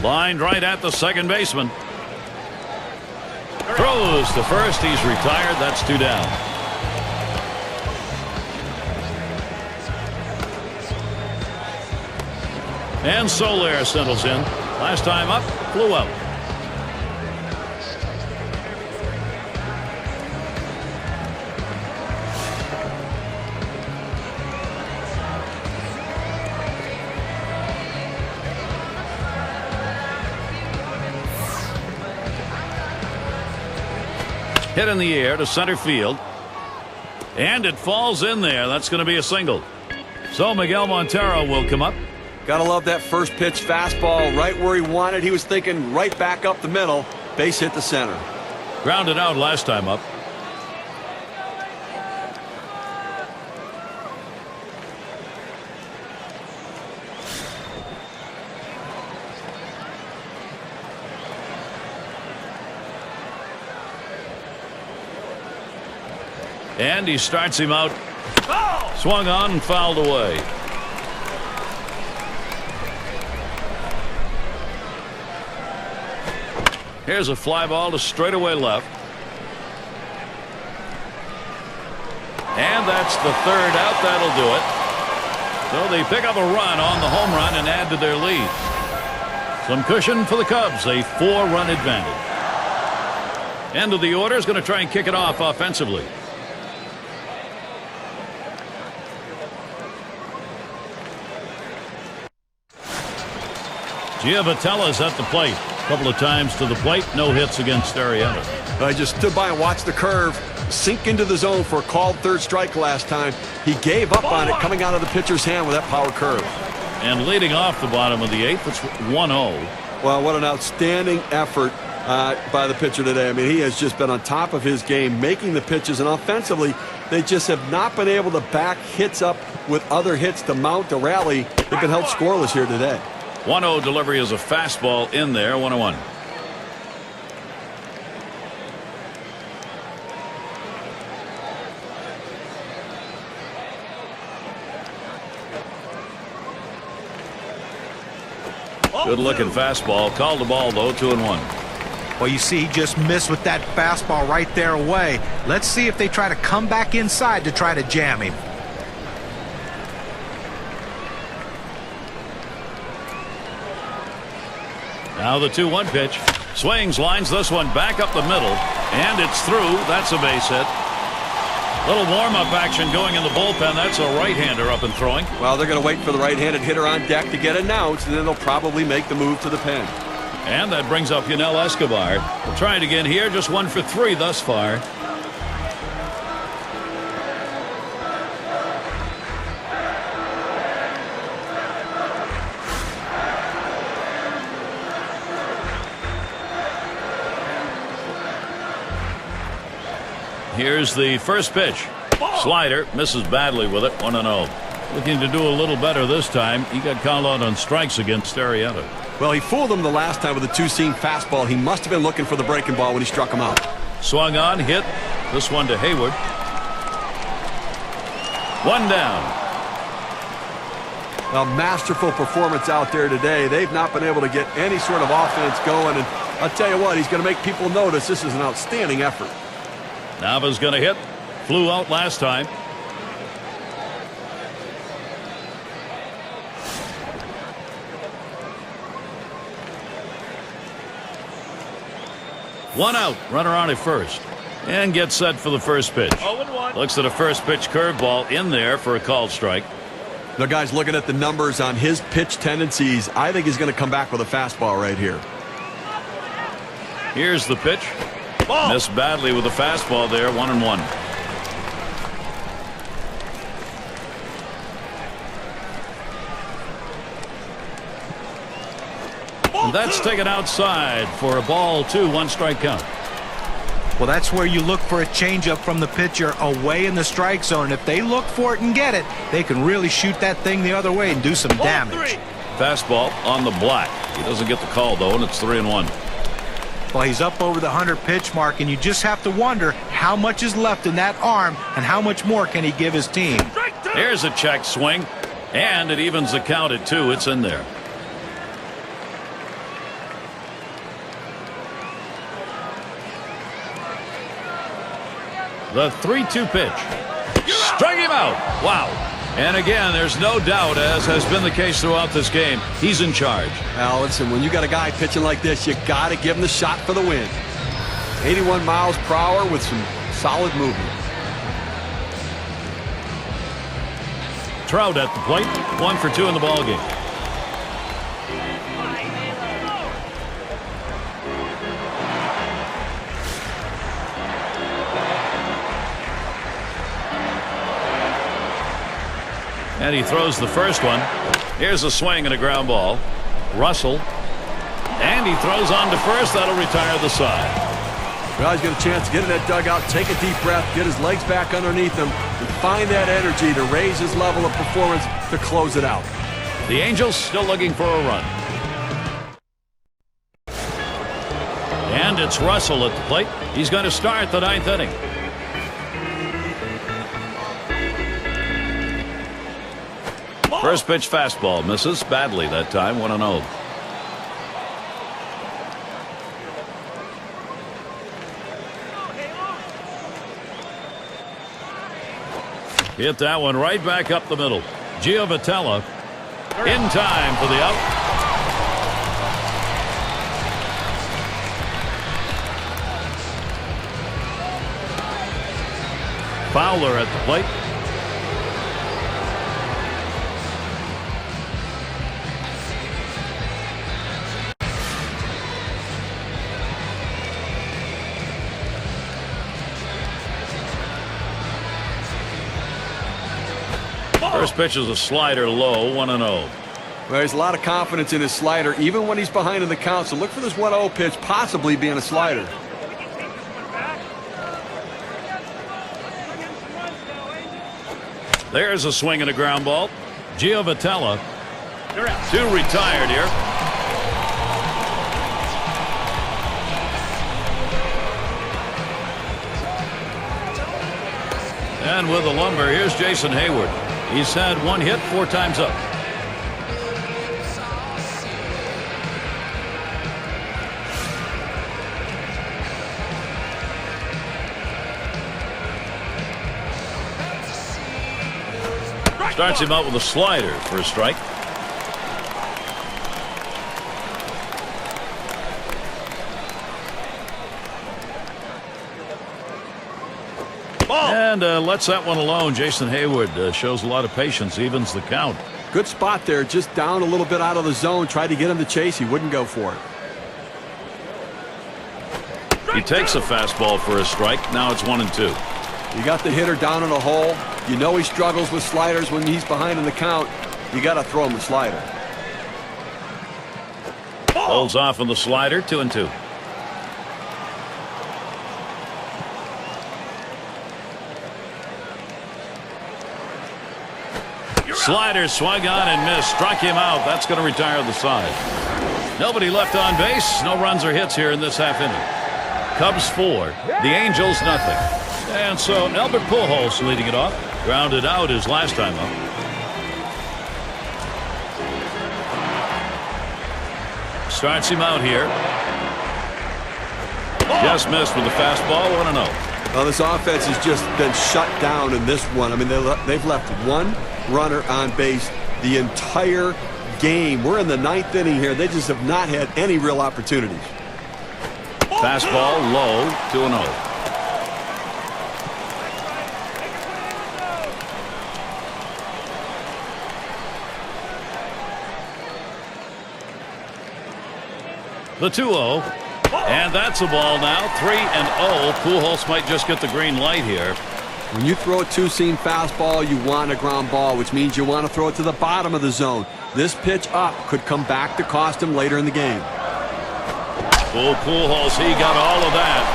Lined right at the second baseman. Throws to first. He's retired. That's 2 down. And Soler settles in. Last time up, flew out. Hit in the air to center field. And it falls in there. That's going to be a single. So Miguel Montero will come up. Gotta love that first pitch fastball right where he wanted. He was thinking right back up the middle. Base hit the center. Grounded out last time up. And he starts him out. Swung on and fouled away. Here's a fly ball to straightaway left. And that's the third out. That'll do it. So they pick up a run on the home run and add to their lead. Some cushion for the Cubs. A 4-run advantage. End of the order is going to try and kick it off offensively. Giavatella's at the plate. A couple of times to the plate. No hits against Arrieta. I just stood by and watched the curve sink into the zone for a called third strike last time. He gave up on it coming out of the pitcher's hand with that power curve. And leading off the bottom of the 8th, it's 1-0. Well, what an outstanding effort by the pitcher today. I mean, he has just been on top of his game, making the pitches, and offensively, they just have not been able to back hits up with other hits to mount a rally. They've been held scoreless here today. 1-0 delivery is a fastball in there. 1-1. Good looking fastball. Called the ball though. 2-1. Well, you see, he just missed with that fastball right there away. Let's see if they try to come back inside to try to jam him. Now the 2-1 pitch. Swings, lines this one back up the middle, and it's through. That's a base hit. Little warm-up action going in the bullpen. That's a right-hander up and throwing. Well, they're going to wait for the right-handed hitter on deck to get announced, and then they'll probably make the move to the pen. And that brings up Yunel Escobar. We'll try it again here. Just 1 for 3 thus far. Here's the first pitch. Slider misses badly with it. 1-0. Looking to do a little better this time. He got called out on strikes against Arrieta. Well, he fooled him the last time with a two-seam fastball. He must have been looking for the breaking ball when he struck him out. Swung on, hit. This one to Hayward. 1 down. Well, masterful performance out there today. They've not been able to get any sort of offense going. And I'll tell you what, he's going to make people notice this is an outstanding effort. Nava's going to hit. Flew out last time. One out, runner on at first. And gets set for the first pitch. 0-1. Looks at a first pitch curveball in there for a called strike. Now, guys, looking at the numbers on his pitch tendencies, I think he's going to come back with a fastball right here. Here's the pitch. Ball. Missed badly with the fastball there, 1-1. And that's taken outside for a ball 2, 1 strike count. Well, that's where you look for a changeup from the pitcher away in the strike zone. If they look for it and get it, they can really shoot that thing the other way and do some damage. Fastball on the black. He doesn't get the call, though, and it's 3-1. Well, he's up over the 100-pitch mark, and you just have to wonder how much is left in that arm and how much more can he give his team. Here's a check swing, and it evens the count at 2. It's in there. The 3-2 pitch. Strike him out. Wow. And again, there's no doubt, as has been the case throughout this game, he's in charge. Now, listen, when you got a guy pitching like this, you got to give him the shot for the win. 81 miles per hour with some solid movement. Trout at the plate. 1 for 2 in the ballgame. And he throws the first one. Here's a swing and a ground ball. Russell. And he throws on to first. That'll retire the side. Well, he's got a chance to get in that dugout, take a deep breath, get his legs back underneath him, and find that energy to raise his level of performance to close it out. The Angels still looking for a run. And it's Russell at the plate. He's going to start the 9th inning. First pitch fastball misses badly that time. 1-0. Hit that one right back up the middle. Giovitella in time for the out. Fowler at the plate. First pitch is a slider low, 1-0. Well, there's a lot of confidence in his slider, even when he's behind in the count. So look for this 1-0 pitch possibly being a slider. There's a swing and a ground ball. Giovitella. 2 retired here. And with the lumber, here's Jason Hayward. He's had 1 hit 4 times up. Starts him out with a slider for a strike. And lets that one alone. Jason Hayward shows a lot of patience, evens the count. Good spot there, just down a little bit out of the zone. Tried to get him to chase. He wouldn't go for it. He takes a fastball for a strike. Now it's 1-2. You got the hitter down in a hole. You know he struggles with sliders when he's behind in the count. You got to throw him the slider. Holds off on the slider, 2-2. Slider swung on and missed. Struck him out. That's going to retire the side. Nobody left on base. No runs or hits here in this half inning. Cubs 4. The Angels nothing. And so Albert Pujols leading it off. Grounded out his last time up. Starts him out here. Just missed with the fastball. 1-0. Well, this offense has just been shut down in this one. I mean, they've left 1 runner on base the entire game. We're in the 9th inning here. They just have not had any real opportunities. Fastball low, 2-0. The 2-0. And that's a ball now. 3-0. Pujols might just get the green light here. When you throw a two-seam fastball, you want a ground ball, which means you want to throw it to the bottom of the zone. This pitch up could come back to cost him later in the game. Oh, Pujols, he got all of that.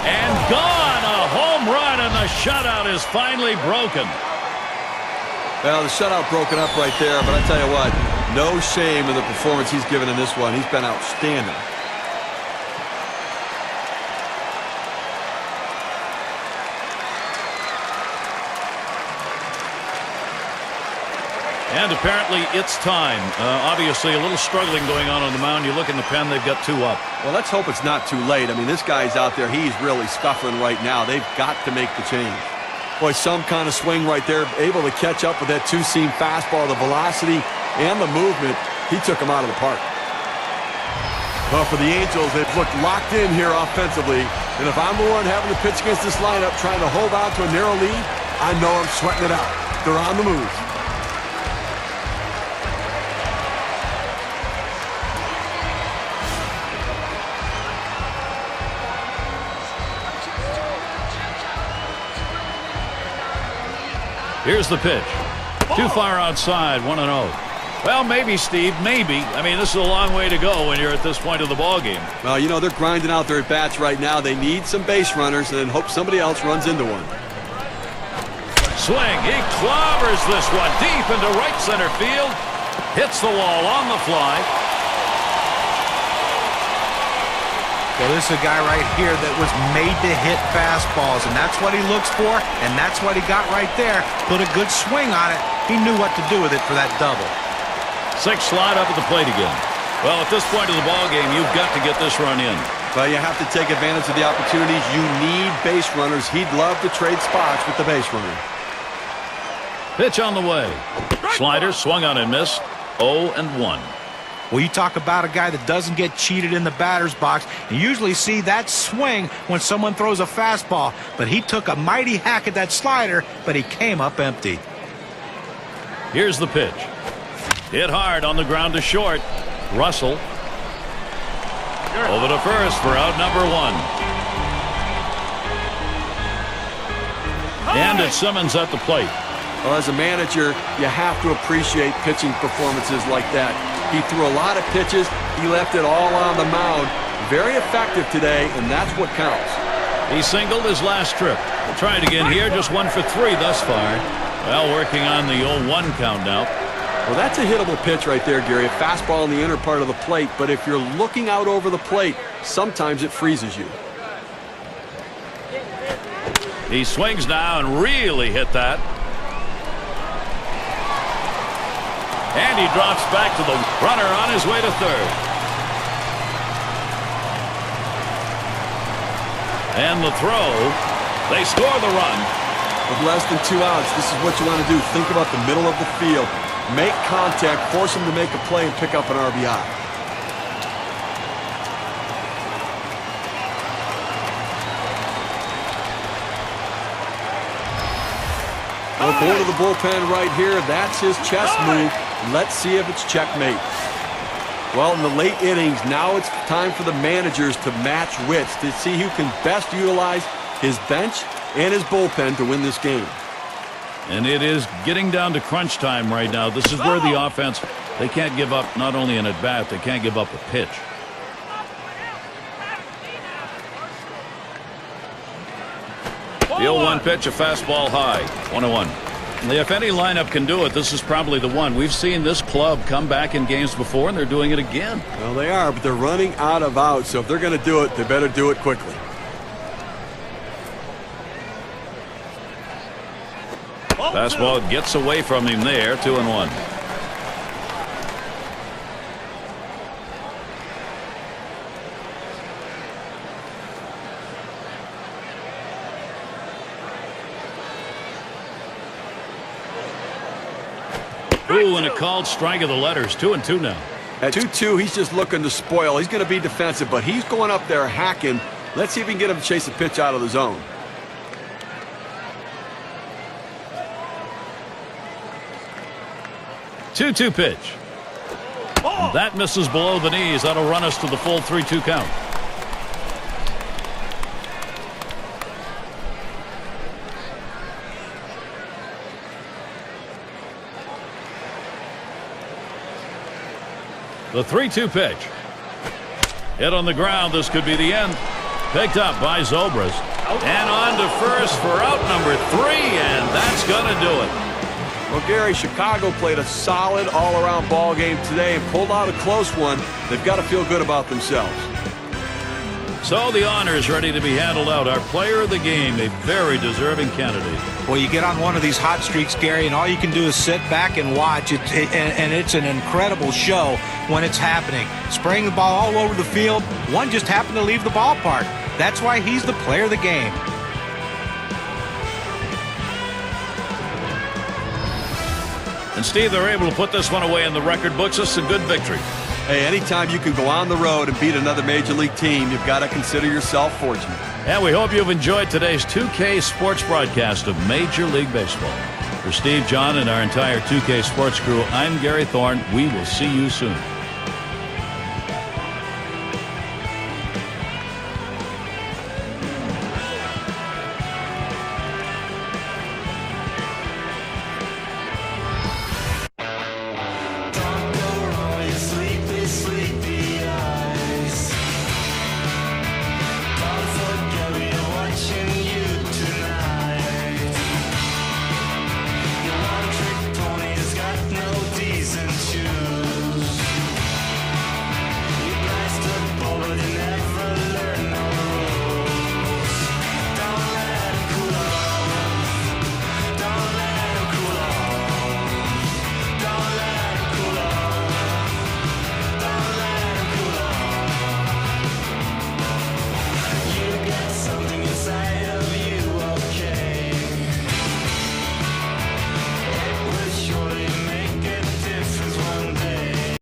And gone! A home run, and the shutout is finally broken. Well, the shutout broken up right there, but I tell you what, no shame in the performance he's given in this one. He's been outstanding. And apparently it's time. Obviously a little struggling going on the mound. You look in the pen, they've got 2 up. Well, let's hope it's not too late. I mean, this guy's out there. He's really scuffling right now. They've got to make the change. Boy, some kind of swing right there. Able to catch up with that two-seam fastball. The velocity and the movement, he took him out of the park. Well, for the Angels, they've looked locked in here offensively. And if I'm the one having to pitch against this lineup, trying to hold on to a narrow lead, I know I'm sweating it out. They're on the move. Here's the pitch. Too far outside, 1-0. Well, maybe, Steve, maybe. I mean, this is a long way to go when you're at this point of the ball game. Well, you know, they're grinding out their at-bats right now. They need some base runners and then hope somebody else runs into one. Swing. He clobbers this one deep into right center field. Hits the wall on the fly. Well, this is a guy right here that was made to hit fastballs, and that's what he looks for, and that's what he got right there. Put a good swing on it. He knew what to do with it for that double. 6 slide up at the plate again. Well, at this point of the ball game, you've got to get this run in. Well, you have to take advantage of the opportunities. You need base runners. He'd love to trade spots with the base runner. Pitch on the way. Slider swung on and missed. 0-1. Well, you talk about a guy that doesn't get cheated in the batter's box. You usually see that swing when someone throws a fastball. But he took a mighty hack at that slider, but he came up empty. Here's the pitch. Hit hard on the ground to short. Russell. Over to first for out number 1. And it's Simmons at the plate. Well, as a manager, you have to appreciate pitching performances like that. He threw a lot of pitches. He left it all on the mound. Very effective today, and that's what counts. He singled his last trip. Try it again here. Just 1 for 3 thus far. Well, working on the 0-1 count now. Well, that's a hittable pitch right there, Gary. A fastball in the inner part of the plate, but if you're looking out over the plate, sometimes it freezes you. He swings now and really hit that. And he drops back to the runner on his way to third. And the throw. They score the run. With less than 2 outs, this is what you want to do. Think about the middle of the field. Make contact, force him to make a play and pick up an RBI. Well, going to the bullpen right here. That's his chess move. Let's see if it's checkmate. Well, in the late innings, now it's time for the managers to match wits to see who can best utilize his bench and his bullpen to win this game. And it is getting down to crunch time right now. This is where the offense, they can't give up not only an at-bat, they can't give up a pitch. The 0-1 pitch, a fastball high, 1-1. If any lineup can do it, this is probably the one. We've seen this club come back in games before, and they're doing it again. Well, they are, but they're running out of outs, so if they're going to do it, they better do it quickly. Fastball gets away from him there, 2-1. Ooh, and a called strike of the letters. 2-2 now. At 2-2, he's just looking to spoil. He's going to be defensive, but he's going up there hacking. Let's see if we can get him to chase a pitch out of the zone. Two pitch. That misses below the knees. That'll run us to the full 3-2 count. The 3-2 pitch. Hit on the ground. This could be the end. Picked up by Zobrist. And on to first for out number 3, and that's going to do it. Well, Gary, Chicago played a solid all-around ball game today and pulled out a close one. They've got to feel good about themselves. So the honor is ready to be handled out. Our player of the game, a very deserving candidate. Well, you get on one of these hot streaks, Gary, and all you can do is sit back and watch. And it's an incredible show when it's happening. Spraying the ball all over the field. One just happened to leave the ballpark. That's why he's the player of the game. And Steve, they're able to put this one away in the record books. This is a good victory. Hey, anytime you can go on the road and beat another major league team, you've got to consider yourself fortunate. And we hope you've enjoyed today's 2K Sports broadcast of Major League Baseball. For Steve, John, and our entire 2K Sports crew, I'm Gary Thorne. We will see you soon.